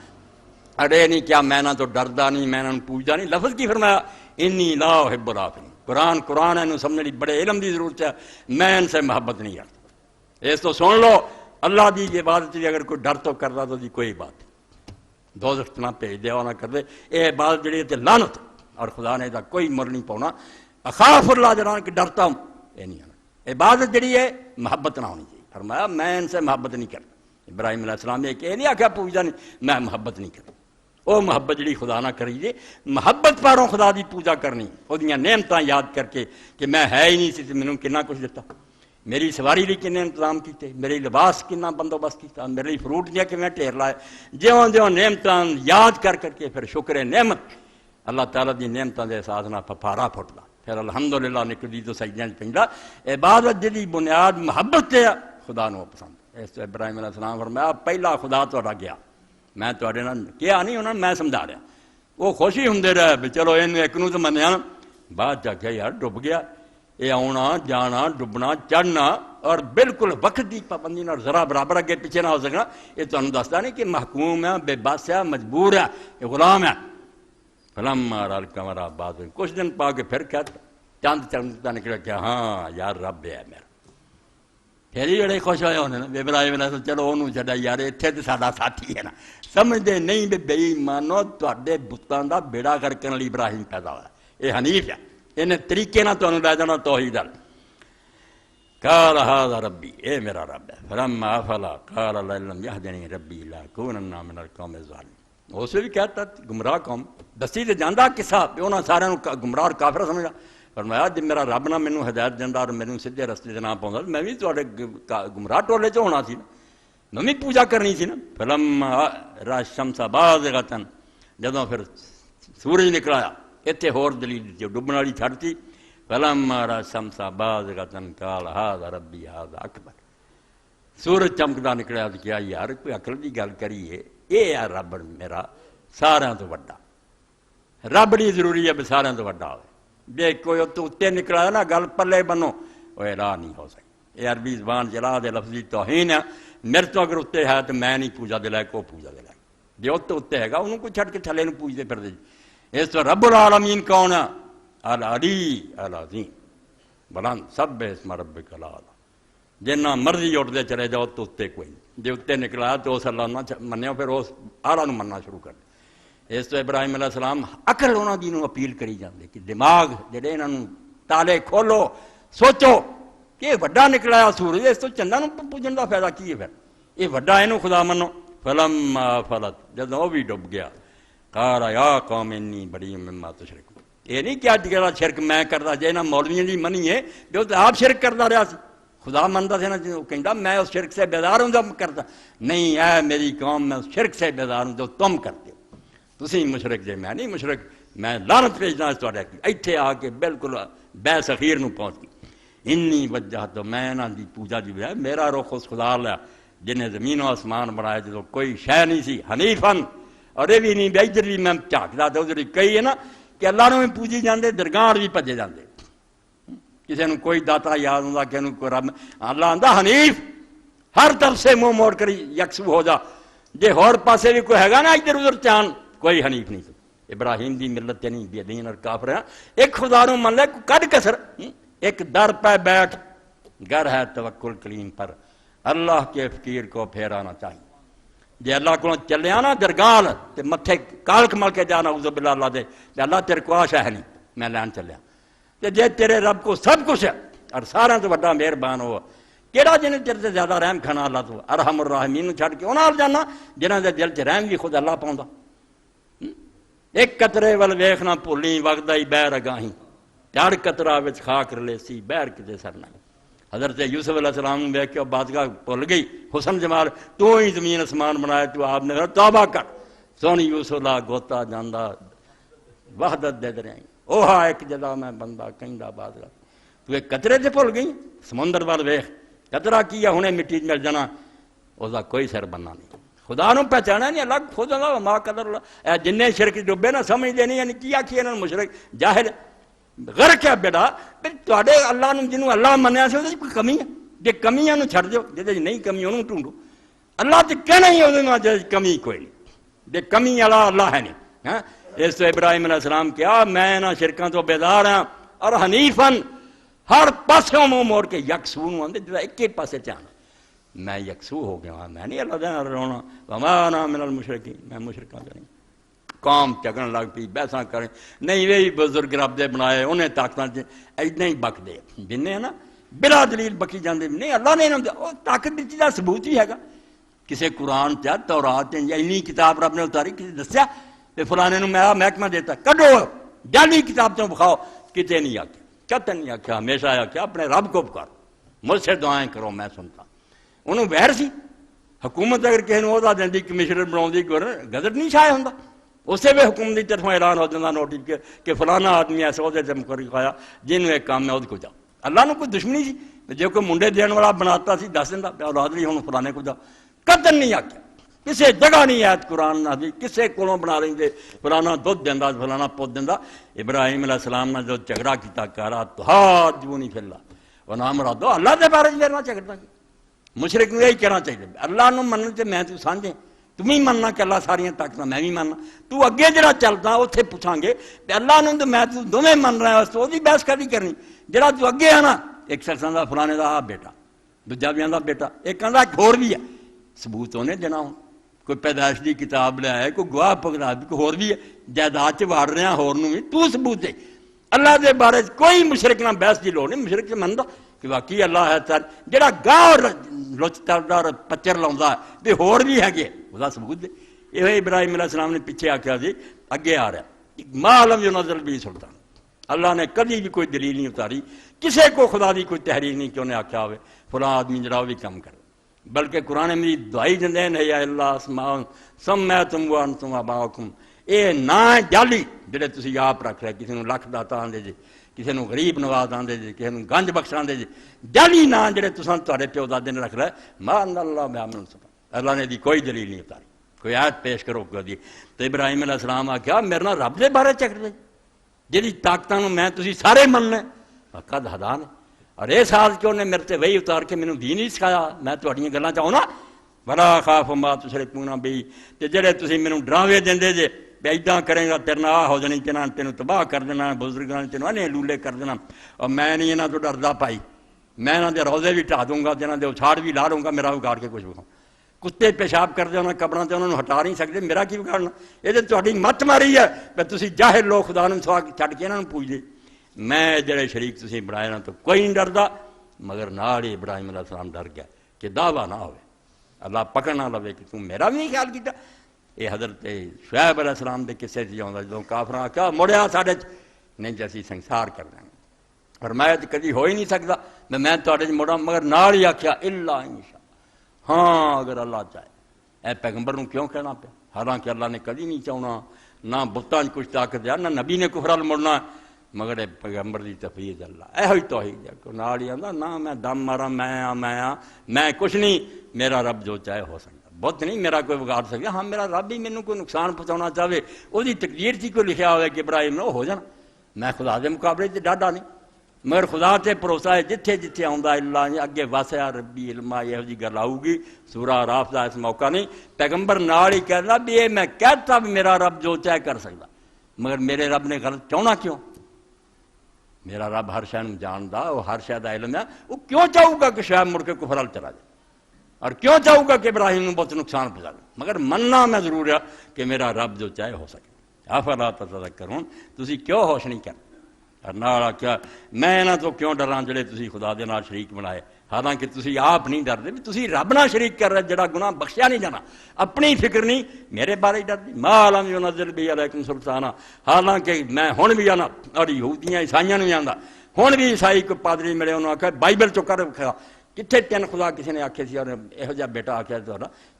اڑے نہیں کیا میں نہ تو ڈردا نہیں, میں نہ پوجدا نہیں. لفظ کی فرمایا انی لا احب الافلین. قرآن ہے سمجھنے کی بڑے علم کی ضرورت ہے. میں ان سے محبت نہیں کرتا. اس تو سن لو, اللہ دی عبادت کی اگر کوئی ڈر تو کرتا تو دی کوئی بات دوزخ نہ بھیج دے نہ کر دے. یہ عبادت جڑی ہے لعنت, اور خدا نے دا کوئی مر نہیں پاؤنا. اخاف اللہ جڑا کہ ڈرتا ہوں, یہ نہیں آنا. عبادت جڑی ہے محبت نہ ہونی چاہیے. فرمایا میں ان سے محبت نہیں کرتا. ابراہیم علیہ السلام نے کہ نہیں آخیا پوجا نہیں, میں محبت نہیں کرتا. وہ محبت جڑی خدا نہ کریے, محبت پاروں خدا دی پوجا کرنی, وہ نعمتاں یاد کر کے کہ میں ہے ہی نہیں سی تے مینوں کنا کچھ دیتا, میری سواری لی کنے انتظام کیتے, میرے لباس کنا بندوبست کیتا, میرے لیے فروٹ دیا کیویں ڈھیر لائے. جیوں جیوں نعمتاں یاد کر کر کے پھر شکر نعمت اللہ تعالیٰ دی نعمتاں دے احساس نال پھپھارا پھٹدا, پھر الحمدللہ نکلدی تو سجدیاں وچ پیندا. عبادت جدی بنیاد محبت تے خدا نوں پسند. اس تو ابراہیم علیہ السلام فرمایا پہلا خدا تہاڈا گیا, میں تواڈے نال کیا نہیں, انہوں نے میں سمجھا رہا. وہ خوشی ہوندے رہے بھی چلو اینوں ایک نوں تو منیا, بعد جا کے یار ڈب گیا. یہ آنا جانا ڈبنا چڑھنا اور بالکل وقت کی پابندی نال ذرا برابر اگے پیچھے نہ ہو سکنا, یہ تمہیں دستا نہیں کہ محکوم ہے, بے بس ہے, مجبور ہے, یہ غلام ہے. فلما رأى القمر بازغا, کچھ دن پا کے پھر کیا چاند چمکتا نکلا کہ ہاں یار رب ہے میرا. پھر ہی بڑے خوش ہوئے ہونے نا ابراہیم علیہ السلام, چلو انہوں چڑھا یار اتنے تو ساڈا ساتھی ہے نا. سمجھتے نہیں بھی بے ایمانو تواڈے بتاں دا بیڑا کرکن والی ابراہیم پیدا ہوا, یہ حنیف ہے, انہیں طریقے نہ تمہیں لے جانا توحید ال. قال ھذا ربی, اے میرا رب ہے. فلما افلا قال لئن لم یهدنی ربی لاکونن من القوم الظالمین. اس بھی کہتا گمراہ قوم دسی تے جاندا قصہ پہ انہاں سارے گمراہ اور کافر سمجھا. فرمایا جی میرا رب نہ مینوں ہدایت دیندا اور مینوں سیدھے رستے تے نہ پاوندا, میں بھی تواڈے گمراہ ٹولے چ ہونا سی نا, میں بھی پوجا کرنی سی نا. فلما رأى الشمس بازغۃ, جدوں پھر سورج نکلایا, اتنے ہور دلیل جو ڈبن والی چھڑتی. فلما رأى الشمس بازغۃ قال ھذا ربی ھذا اکبر. سورج چمکدا نکلیا تو کیا یار کوئی عقل دی گل کریے, یہ ہے رب میرا سارا تو وڈا. رب نہیں ضروری ہے بھی سارا تو وڈا ہوئے, بے کوئی تو اتنے نکلا نا گل پلے بنو, وہ راہ نہیں ہو سکتی. یہ عربی زبان چلا دے لفظی توہین ہے. میرے تو اگر اتنے ہے تو میں نہیں پوجا دے لائق, وہ پوجا دے لائق. جو اتنے ہے گا انہوں کو چھڑ کے تھلے نوں پوجتے پھر دے. اس تو رب العالمین کون ہے؟ العلی العظیم, بلند سبح اسم ربک الاعلی. جنہ مرضی اٹھتے چلے جاؤ تو اتنے کوئی نہیں، جی اتنے نکلا تو اس اللہ نہ منو پھر اس آلہ نو مننا شروع کر دے۔ اس تو ابراہیم علیہ السلام عقل انہوں دی نو اپیل کری جاندے کہ دماغ جڑے انہوں تالے کھولو، سوچو کہ وڈا نکلا سورج، اس تو چندہ نو پوجن دا فائدہ کی ہے؟ پھر یہ وڈا اینو خدا منو۔ فلما فلت، جب وہ بھی ڈب گیا، قال یا قوم انی بری مما تشرکون، یہ نہیں کہ اج کل شرک میں کردا جے نہ مولویوں دی منی ہے جو تو آپ شرک کردا رہا سی، خدا منتا تھا نا جو کہندا میں اس شرک سے بیدار ہوں جو کرتا نہیں، اے میری قوم میں اس شرک سے بیدار ہوں جو تم کرتے ہو، تسی مشرک جے میں نہیں مشرک، میں لعنت بھیجنا اس تواڈے کی۔ ایتھے آ کے بالکل بے سخیر نو پہنچ گئی، انی وجہت، میں نہ دی پوجا دی بجائے میرا رخ اس خدا لیا جن نے زمین و آسمان بنایا جو کوئی شے نہیں سی، حنیفن، اور یہ بھی نہیں بھی ادھر بھی میں جھاکدا تو ادھر کئی ہے نا کہ اللہ نو بھی پوجی جاندے، درگاہ بھی بھجے جاندے، کسی نے کوئی داتا یاد ہوں کسی نے کوئی رب، اللہ آندا حنیف، ہر طرف سے منہ موڑ کر یکسو ہو جا، جے ہور پاسے بھی کوئی ہے نا ادھر ادھر چان، کوئی حنیف نہیں۔ ابراہیم دی ملت نہیں بے دین اور کافر ہیں، ایک خدا نو من لے کد کسر، ایک در پہ بیٹھ، گھر ہے توکل کلیم پر، اللہ کے فقیر کو پھیرانا چاہیے۔ جے اللہ کو چلے آنا درگاہ تے متھے کالک مل کے جانا اعوذ باللہ اللہ دے تے اللہ تیرے کو آشا ہے نہیں میں لین چلیا، تے جے تیرے رب کو سب کچھ ہے اور سارا تو بڑا مہربان ہو، کیڑا جن تیرے سے زیادہ رحم کھانا اللہ تو ارحم الراحمین چھڑ کے انہاں جانا جنہاں دے دل چ رحم بھی خود اللہ پاوندا۔ ایک قطرے ول ویکھنا بھولی وگدا ہی بہر اگاہیں، چڑ قطرہ وچ خاک رلیسی بہر کتے سر نہ۔ حضرت یوسف علیہ السلام نے دیکھ کے بادشاہ بھول گئی حسن جمال، تو ہی زمین آسمان بنایا، تو آپ نے توبہ کر، سونی یوسف لا گوتا جاندا وحدت دے دریں، اوہا ایک جدا میں بندہ کہندا بادشاہ، تو ایک قطرے تے بھول گئی، سمندر وال ویکھ قطرہ کیا ہنے مٹی مل جانا، اس دا کوئی سر بننا نہیں، خدا نو پہچانا نہیں، اللہ خود اللہ ما قدر اللہ، جن شرک ڈبے نہ سمجھ دے نہیں، یعنی کیا کیا انہوں مشرک جاہل غرق ہے بیٹا، تے اللہ نو جنوں اللہ منیا سی وہ کوئی کمی ہے، جی کمیاں نو چھڑ دیو، جی نہیں کمی انہوں ڈھونڈو، اللہ تو کہنا ہی وہ کمی کوئی نہیں، جی کمی والا اللہ ہے نہیں۔ اس تو ابراہیم علیہ السلام کیا میں نہ شرکاں تو بیدار ہاں اور حنیفن، ہر پاسوں منہ موڑ کے یکسو نو آندے جدا ایک ہی پاسے چاہنا، میں یکسو ہو گیا، میں نہیں اللہ دے نال رونا، وما انا من المشرکین، میں مشرکاں تے نہیں۔ قوم چگن لگ پی بحثاں کریں، نہیں وہی بزرگ رب دے بنائے انہیں طاقت اتنا ہی بک دے جن ہیں نا بلا دلیل بکی جاندے، نہیں اللہ نے انہوں طاقت دیتی دا ثبوت ہی ہے گا، کسے قرآن چاہ تورات یا اینی کتاب رب نے اتاری، کسی دسیا کہ فلانے نو میں محکمہ دیتا کڈو جعلی کتاب تو بخاؤ، کتے نہیں آکھیا، کتن نہیں آکھیا، ہمیشہ آکھیا اپنے رب کو پکارو، مجھ سے دعائیں کرو میں سنتا۔ انہوں وہر سی حکومت اگر کسی نے عہدہ دیندی کمشنر بناؤندی گزر نہیں شائع ہوندا، اسے بھی حکومت کی طرف اعلان ہو جاتا نوٹس کہ فلانا آدمی ایسا عہدے سے مقرر کرایا جنہوں ایک کام ہے وہ کو جاؤ، اللہ نے کوئی دشمنی سی، جو کوئی منڈے دین والا بناتا سی دس دیندا اولاد نہیں ہوں فلانے کو جاؤ، قدر نہیں آکھیا، کسے جگہ نہیں آیت قرآن نہ دی، کسے کولوں بنا لیں دے فلانا دودھ دیندا فلانا پوت دیندا۔ ابراہیم علیہ السلام نے جو جھگڑا کیتا کہا تحاجونی فی اللہ ونامرا دو، اللہ دے بارے میرے نال جھگڑنا، مشرک نو یہی کہنا چاہیے اللہ نو منن تے میں تو سانجھے، تمہیں مننا کہ اللہ ساری طاقت میں بھی مننا، تو اگے جڑا چلتا اتنے پوچھاں گے کہ اللہ نے تو میں تو دونوں من رہا اس تو بحث کبھی کرنی، جڑا تو اگے ہے نا ایک شخص آتا فلانے کا آ بیٹا، دوجا بھی آتا بیٹا، ایک آتا ایک ہور بھی ہے، ثبوت ہونے دینا ہوں، کوئی پیدائش کی کتاب لیا ہے، کوئی گواہ پکڑا بھی کوئی ہور بھی ہے، جائیداد چ واڑ رہے ہیں ہور نو بھی، تو ثبوت دے، اللہ دے بارے کوئی مشرک نہ بحث کی لوڑ نہیں، مشرک سے منتا کہ واقعی اللہ ہے تر جڑا گاہ لچ تردار پچر لاؤندا ہے تے ہور بھی ہے گے وہ ثبوت دے۔ یہ ابراہیم علیہ السلام نے پیچھے آکھیا سی اگے آ رہا ہے ما لم ينزل به سلطان، اللہ نے کبھی بھی کوئی دلیل نہیں اتاری، کسے کو خدا دی کوئی تحریر نہیں کہ انہیں آکھیا ہوئے فلاں آدمی جڑا بھی کم کرے، بلکہ قرآن میری دعائی جندے ہیں یا اللہ اسماء سمیتم وانتم آباؤکم، اے نا جعلی جڑے تسی آپ رکھ رہے، کسی نو لکھ داتا آندے جے، کسی نو غریب نواز آندے جے، کسی نو گنج بخش آندے جے، جعلی نا جڑے تساں تہاڈے پیو دادے نے رکھ رہے، ما ان اللہ بعمل سبحان، اللہ نے دی کوئی دلیل نہیں اتاری، کوئی آیت پیش کرو کر دی۔ تو ابراہیم علیہ السلام آکھیا میرے نال رب دے بارے چکر دے جہی طاقتاں نو میں تسی سارے مننے، قد ہدان، اور یہ سال کہ انہیں میرے تے وہی اتار کے مینوں دین نہیں سکھایا، میں تہاڈیاں گلاں چاہوں نا ولا خاف ما تشرکون بہ، تے جڑے تسی مینوں ڈراوے دیندے جے بھی ایداں کریں گا تیرے نال ہو جانی تینوں تباہ کر دینا، بزرگاں نے تینوں انے لولے کر دینا، اور میں نہیں انہاں تو ڈردا پائی، میں انہوں دے روزے بھی ٹھا دوں گا، انہوں دے اچھاڑ بھی لا لوں گا، میرا اگاڑ کے کچھ بکھاؤں۔ کتے پیشاب کرتے انہوں نے قبراں تے، انہوں نے ہٹا نہیں سکتے، میرا کی بگاڑنا؟ یہ تہاڈی مت ماری ہے کہ تسی جاہل لوگ خدا نوں سوا چھڈ کے انہوں نے پوجدے۔ میں جڑے شریک تسی بنائے نا تو کوئی نہیں ڈردا، مگر نال ہی ابراہیم علیہ السلام ڈر گیا کہ دعویٰ نہ ہوئے، اللہ پکڑ نہ لوے کہ تم میرا بھی نہیں خیال کیتا۔ یہ حضرت شعیب علیہ السلام دے قصے چ آਉਂدا، جدوں کافراں آکھیا مڑیا ساڈے نہیں تے اسی سنسار کر دیں گے، فرمایا تے کدی ہو ہی نہیں سکدا میں تواڈے چ مڑاں، مگر نال ہی آکھیا الا انشاء، ہاں اگر اللہ چاہے۔ اے پیغمبر نوں کیوں کہنا پیا؟ حالانکہ اللہ نے کدی نہیں چاہنا، نہ بتاں کچھ طاقت ہے، نہ نبی نے کفر ال مڑنا، مگر اے پیغمبر دی تفویض اللہ، یہ توحید ہے کہ نال ہی آندا نہ میں دم مارا میں کچھ نہیں، میرا رب جو چاہے ہو سکتا، بت نہیں میرا کوئی بگاڑ سکتا، ہاں میرا رب ہی مینوں کوئی نقصان پہنچانا چاہے، وہ تقدیر تھی کوئی لکھیا ہوئے کہ ابراہیم نے ہو جانا، میں خدا دے مقابلے تے ڈاڈا نہیں، مگر خدا تے بھروسہ ہے جتھے جتھے آندا اللہ اگے واسع ربی علما، یہ جی گل آؤ گی۔ سورہ اعراف دا اس موقع نہیں، پیغمبر نال ہی کہنا بھی یہ میں کہتا بھی میرا رب جو چاہے کر سکتا، مگر میرے رب نے غلط چاہنا کیوں؟ میرا رب ہر شے جاندا، وہ ہر شے دا علم ہے، وہ کیوں چاہوں گا کہ شعیب مڑ کے کفر ال چلا جائے، اور کیوں چاہوں گا کہ ابراہیم نے بہت نقصان پہنچا دے، مگر مننا میں ضرور ہے کہ میرا رب جو چاہے ہو سکے۔ افلا تذکرون، تسی کیوں ہوش نہیں کرتے؟ اور نال آکھیا میں انہاں تو کیوں ڈراں جڑے تسی خدا دے نال شریک بنائے، حالانکہ تسی آپ نہیں ڈردے، بھی تسی رب نال شریک کر رہے جڑا گناہ بخشیا نہیں جانا، اپنی فکر نہیں میرے بارے ڈردی، ما لم ینزل بہ علیکم سلطانا، حالانکہ میں ہن بھی آنا، اور یہودیاں عیسائیاں بھی آندا، ہن بھی عیسائی کو پادری ملے انہوں نے آکھیا بائبل چو کر رکھا کتنے تین خدا کسی نے آکھے سی، اور یہو جہا بیٹا آکھیا تو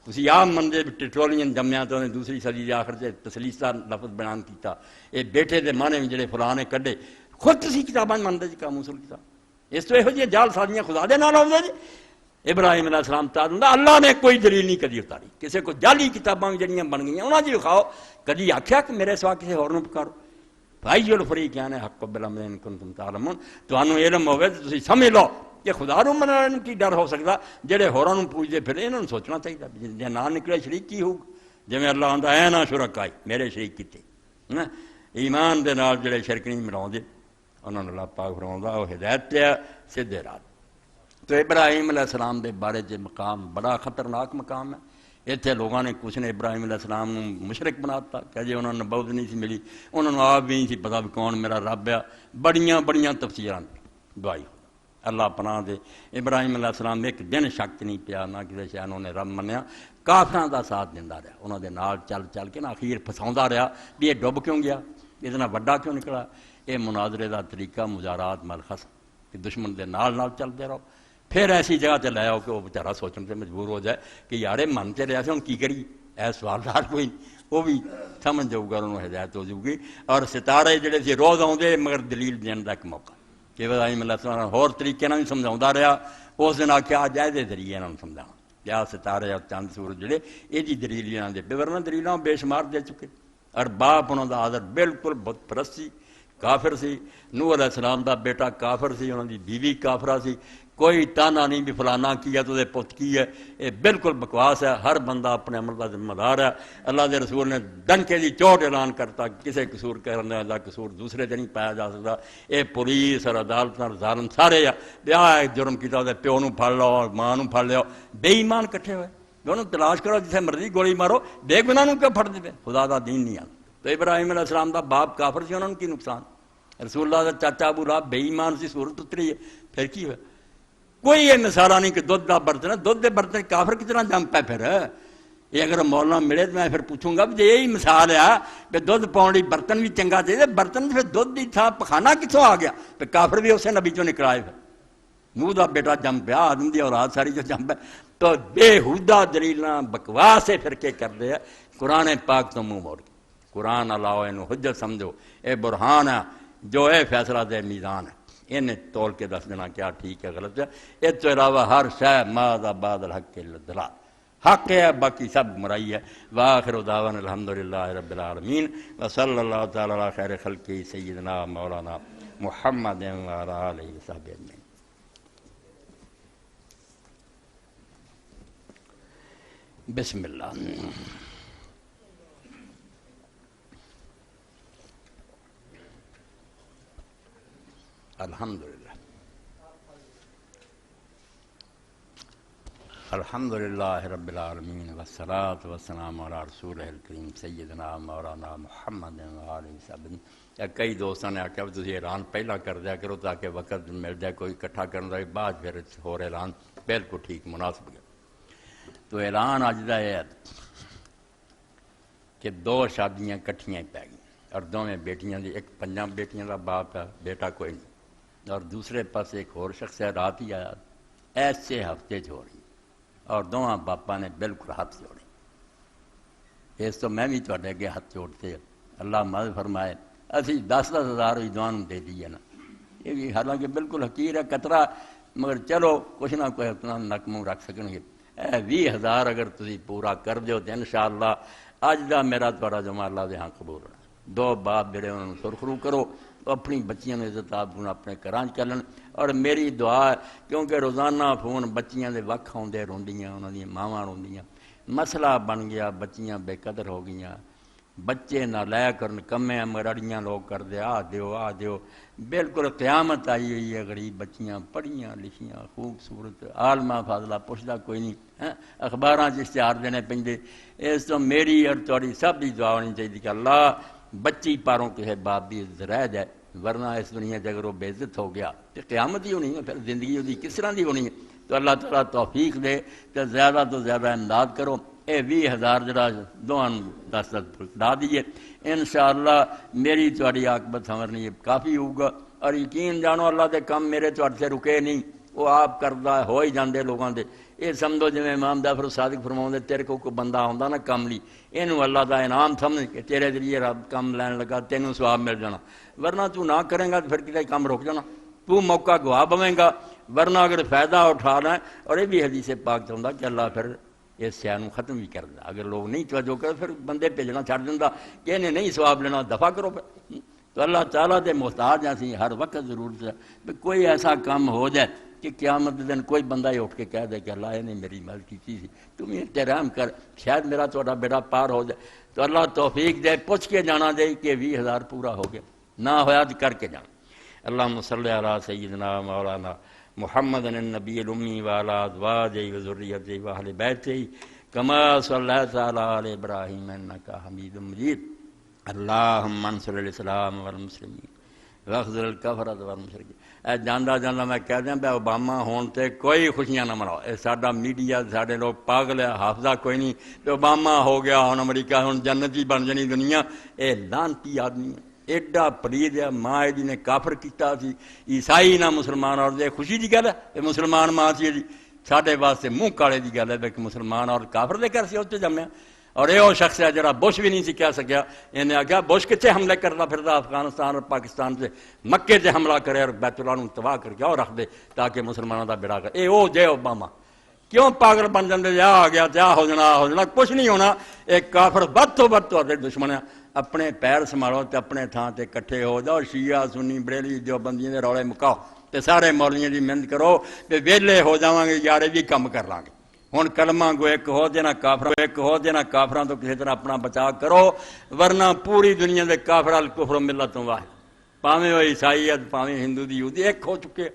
تسی آپ منجے ٹیٹرولین جمیا تو انہیں دوسری صدی کے آخر سے تسلیسہ لفظ بیان کیتا، یہ بیٹے دے معنی جڑے فلاں نے کڈے، خود تسی کتاباں منتے جی قاموس الکتاب، اس تو یہو جہاں جال سازیاں خدا دے نال آؤندے جی۔ ابراہیم علیہ السلام تعالیٰ اللہ نے کوئی دلیل نہیں کدی اتاری، کسی کو جعلی کتاباں جڑیاں بن گئی انہاں جی کھاؤ، کدی آکھیا کہ میرے سوا کسی ہور نوں پکارو، بھائی الفریقین حق بالامر ان کنتم تعلمون، تانوں علم ہوے تے تسی سمجھ لو کہ خدا نوں منن کی ڈر ہو سکدا، جڑے ہوراں نوں پوجدے پھر انہاں نوں سوچنا چاہیے جے نہ نکلے شریک کی ہوگا، جویں اللہ آندا اے نہ شرکائی میرے شریک کیتے، ایمان دے نال جڑے شرک نہیں ملاوندے انہوں نے اللہ پاک فرماؤندا وہ ہدایت تے سیدھے راہ۔ تو ابراہیم علیہ السلام دے بارے چ مقام بڑا خطرناک مقام ہے، اتنے لوگوں نے کچھ نے ابراہیم علیہ السلام مشرک بناتا کہ جی انہوں نے نبوت نہیں سی ملی، انہوں نے آپ بھی نہیں سی پتا بھی کون میرا رب ہے، بڑیاں بڑیاں تفسیراں دعائی اللہ پناہ دے۔ ابراہیم علیہ السلام ایک دن شک نہیں پیا، نہ کسی شے انہوں نے رب منیا، کافراں دا ساتھ دیندا رہا، انہوں دے نال چل چل کے نہ اخیر پھساوندا رہا بھی یہ ڈب کیوں گیا، اتنا وڈا کیوں نکلا۔ یہ مناظرے دا طریقہ مزارات ملخص کہ دشمن دے نال چلتے رہو، پھر ایسی جگہ تے لے آؤ کہ وہ بیچارہ سوچنے سے مجبور ہو جائے کہ یارے من تے رہا سی ہوں کی کری، اے سوالدار کوئی وہ بھی سمجھ جاؤ گا، انہوں ہدایت ہو جائے گی۔ اور ستارے جڑے سی روز آؤندے مگر دلیل دین دا ایک موقع کہ ابراہیم علیہ السلام ہور طریقے نال سمجھاوندا رہا، اس دن آکھیا اج دے ذریعے انہاں نوں سمجھاواں کیا ستارے اور چاند سورج جڑے یہ جی دلیل انہاں دے، ورنہ دلیلاں بے شمار دے چکے، اور باپ انہاں دا آدر بالکل بت پرستی کافر سی، نوح علیہ السلام دا بیٹا کافر سی، انہوں دی بیوی کافرہ سی، کوئی تانا نہیں بھی فلانا کی ہے تو دے پت کی ہے، یہ بالکل بکواس ہے، ہر بندہ اپنے عمل کا ذمہ دار ہے۔ اللہ دے رسول نے ڈنکے دی چوٹ اعلان کرتا کسی قصور کرنے والا قصور دوسرے دن نہیں پایا جا سکتا، یہ پولیس اور عدالت اور ظالم سارے ہے، بیا جرم کیتا دے پیو نوں پھڑ لو ماں نوں پھڑ لو، بے ایمان کٹھے ہوئے دونوں تلاش کرو جسے مرضی گولی مارو، بے گناہ نوں کیوں پھڑ دے، خدا دا دین نہیں آتا۔ تو ابراہیم علیہ السلام دا باپ کافر سی، انہوں نے کی نقصان، رسول اللہ دا چاچا ابو لہب بے ایمان سی، صورت اتری ہے، پھر کی ہوا؟ کوئی یہ مثالہ نہیں کہ دودھ دا برتن ہے، دودھ دے برتن کافر کتنا جم پہ پھر، یہ اگر مولانا ملے تو میں پھر پوچھوں گا بھی یہی مثال ہے کہ دودھ پاؤن لی برتن بھی چنگا چاہیے، برتن پھر دودھ دی تھا پخانا کتوں آ گیا، پھر کافر بھی اسے نبی چوں نکلائے، پھر نوح دا بیٹا جم پیا، آدم دی اولاد ساری جو جم پہ، تو بےہودہ دلیلاں بکواس فرقے کر دے، قرآن پاک تو منہ موڑ کے، قرآن اللہ اینو حجت سمجھو، اے برہان ہے جو اے فیصلہ دے میزان ہے، انہیں تول کے دس دینا کیا ٹھیک ہے غلط ہے، اس تو علاوہ ہر شے ماذا بعد الحق الا الضلال، حق ہے باقی سب مرائی ہے۔ وآخر دعوانا الحمدللہ رب العالمین وصلی اللہ تعالی علی خیر خلقہ سیدنا مولانا محمد وعلی آلہ وصحبہ اجمعین۔ بسم اللہ۔ الحمدللہ الحمدللہ رب العالمین والصلاة والسلام علی رسولہ الکریم سیدنا مولانا محمد وآلہ وصحبہ۔ کئی دوستوں نے آخیا تسی اعلان پہلا کر دیا کرو تاکہ وقت مل جائے کوئی اکٹھا کرنے کا بعد پھر ہور اعلان بالکل ٹھیک مناسب ہے۔ تو اعلان اج دا ہے کہ دو شادیاں کٹھیاں پی گئیں اور دونوں بیٹیاں دی، ایک 5 بیٹیاں دا باپ ہے، بیٹا کوئی نہیں، اور دوسرے پاس ایک اور شخص ہے، رات ہی آیا، ایسے ہفتے ہو رہی اور دونوں باپا نے بالکل ہاتھ جوڑے۔ اس تو میں بھی تھوڑے اگے ہاتھ جوڑتے اللہ مدد فرمائے، اسی 10-10 ہزار ہی دعان دے دیے نا، یہ بھی حالانکہ بالکل حقیر ہے قطرہ، مگر چلو کچھ نہ کوئی اپنا نک منہ رکھ سکن گے۔ 20,000 اگر تسی پورا کر دیو تو انشاءاللہ اج دا میرا تھوڑا جمع اللہ دے ہاں قبول ہونا۔ 2 باپ میرے انہوں سرخرو کرو، اپنی بچیاں نے عزت آپ اپنے گھراں چلن، اور میری دعا ہے کیونکہ روزانہ فون بچیاں دے وقت آؤندے روندیاں، انہاں دی ماواں روندیاں، مسئلہ بن گیا، بچیاں بے قدر ہو گئیاں، بچے نہ لے کرن کمیں مرڑیاں لوگ کر دے آ دیو، بالکل قیامت آئی ہوئی ہے۔ غریب بچیاں پڑھیاں لکھیاں خوبصورت عالمہ فاضلہ پوچھدا کوئی نہیں، اخباراں چ اشتہار دینے پیندے۔ اس تو میری اور تہاڈی سب دی دعا ہونی چاہیے کہ اللہ بچی پاروں کسی باپ دی عزت رہ جائے، ورنہ اس دنیا جے اگر وہ بے عزت ہو گیا تو قیامت ہی ہونی ہے، پھر زندگی وہ کس طرح دی ہونی ہے۔ تو اللہ تعالیٰ توفیق دے کہ زیادہ تو زیادہ امداد کرو۔ 20,000 جڑا دونوں 10 لا دیے، انشاءاللہ میری تہاڈی عاقبت سنورنی یہ کافی ہوگا۔ اور یقین جانو اللہ دے کام میرے تہاڈے سے رکے نہیں، وہ آپ کردا ہو ہی جاندے لوگاں دے۔ یہ سمجھو جی امام جعفر صادق فرماؤں تیرے کو کوئی بندہ آندا نا کام لی، اینو اللہ دا انعام سمجھ کہ تیرے ذریعے رب کام لین لگا، تینوں ثواب مل جانا، ورنہ تو نہ کریں گا تو پھر کتے کام رک جانا، تو موقع گوا بویں گا، ورنہ اگر فائدہ اٹھا رہا ہے۔ اور یہ بھی حدیث پاک چاہتا کہ اللہ پھر اس شے نوں ختم بھی کر دے، اگر لوگ نہیں توجہ کرے پھر بندے بھیجنا چھڈ دیندا کہ انہیں نہیں ثواب لینا، دفع کرو پھر۔ تو اللہ تعالیٰ دے محتاج ہیں، ہر وقت ضرورت ہے کہ کوئی ایسا کام ہو جائے کہ قیامت دن کوئی بندہ ہی اٹھ کے کہہ دے کہ اللہ نے میری مدد کی تھی، تم احترام کر، شاید میرا تھوڑا بیڑا پار ہو جائے۔ تو اللہ توفیق دے، پوچھ کے جانا دے کہ 20,000 پورا ہو گیا، نہ ہویا تو کر کے جانا۔ اللہم صلی علی سیدنا مولانا محمد النبی الامی وعلی ازواجہ وذریتہ واہل بیتہ کما صلیت علی آل ابراہیم انک حمید مجید۔ اللہم انصر الاسلام والمسلمین واخذل الکفرۃ والمشرکین۔ اے جاندہ میں کہہ دیں بے اوباما ہون تے کوئی خوشیاں نہ مناؤ، اے ساڈا میڈیا ساڈے لوگ پاگل ہے، حافظہ کوئی نہیں، بے اوباما ہو گیا ہن امریکہ ہن جنتی بن جانی دنیا، اے لعنتی آدمی ہے، ایڈا پلید ہے، ماں دی نے کافر کیتا سی، عیسائی نہ مسلمان، اور یہ خوشی دی گل ہے کہ مسلمان ماں سی جی، ساڈے واسطے منہ کالے دی گل ہے کہ مسلمان اور کافر دے کر سی اتنے جمیا۔ اور یہ وہ شخص ہے جڑا بش بھی نہیں سی کہہ سکیا، انہیں آخیا بش کتنے حملے کرتا پھرتا افغانستان اور پاکستان سے، مکے سے حملہ کرے اور بیت اللہ تباہ کر کے اور رکھ دے تاکہ مسلمانوں کا بیڑا کر۔ اے او جے اوباما کیوں پاگل بن جاندے، آ گیا تے ہو جانا کچھ نہیں ہونا۔ ایک کافر ود تو ود تہاڈے دشمن ہے، اپنے پیر سنبھالو تے اپنے تھان تے کٹھے ہو جاؤ، شیعہ سنی بریلی جو بندیاں دے رولے مکاؤ تے سارے مولیاں دی محنت کرو تے ویلے ہو جاواں گے، یار بھی کم کر لیں گے۔ ہن کلمہ گو ایک ہو دینا کافراں تو کسی طرح اپنا بچا کرو، ورنہ پوری دنیا دے کافر الکفر ملتوں واحد، پاویں وہ عیسائیت پاویں ہندو دی یہودی ایک ہو چکے،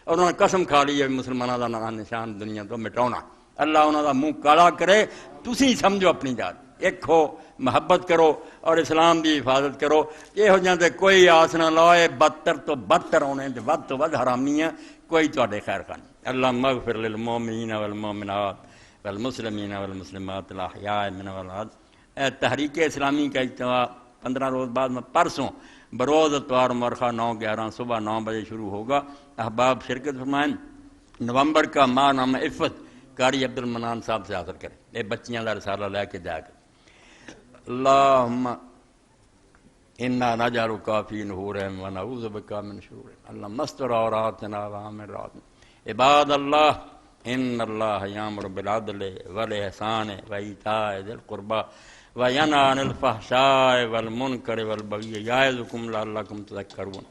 اور انہوں نے قسم کھا لی ہے مسلمانوں دا نام نشان دنیا تو مٹاؤنا۔ اللہ انہوں دا منہ کالا کرے، تسی سمجھو اپنی ذات ایک ہو، محبت کرو اور اسلام دی حفاظت کرو۔ یہ ہو جاندے کوئی آس نہ لائے، بدتر تو بدتر ہونے ود تو ود حرامی ہیں، کوئی تواڈے خیر خواہ نہیں۔ اللہم اغفر للمؤمنین والمؤمنات والمسلمین والمسلمات الاحیاء من والاموات۔ تحریک اسلامی کا اجتماع 15 روز بعد میں پرسوں بروز اتوار مرخہ 9/11 صبح 9 بجے شروع ہوگا۔ احباب شرکت فرمائیں۔ نومبر کا ماہ نام عفت قاری عبد المنان صاحب سے حاصل کریں، یہ بچیاں کا رسالہ لے کے جا کے اللہم انا نجعلک فی نحورہم ونعوذ بک من شرورہم اللہم استر عوراتنا وآمن روعاتنا۔ عباد اللہ ان اللہ یامر بالعدل والاحسان وایتاء ذی القربى وینہی عن الفحشاء والمنکر والبغی یعظکم لعلکم تذکرون۔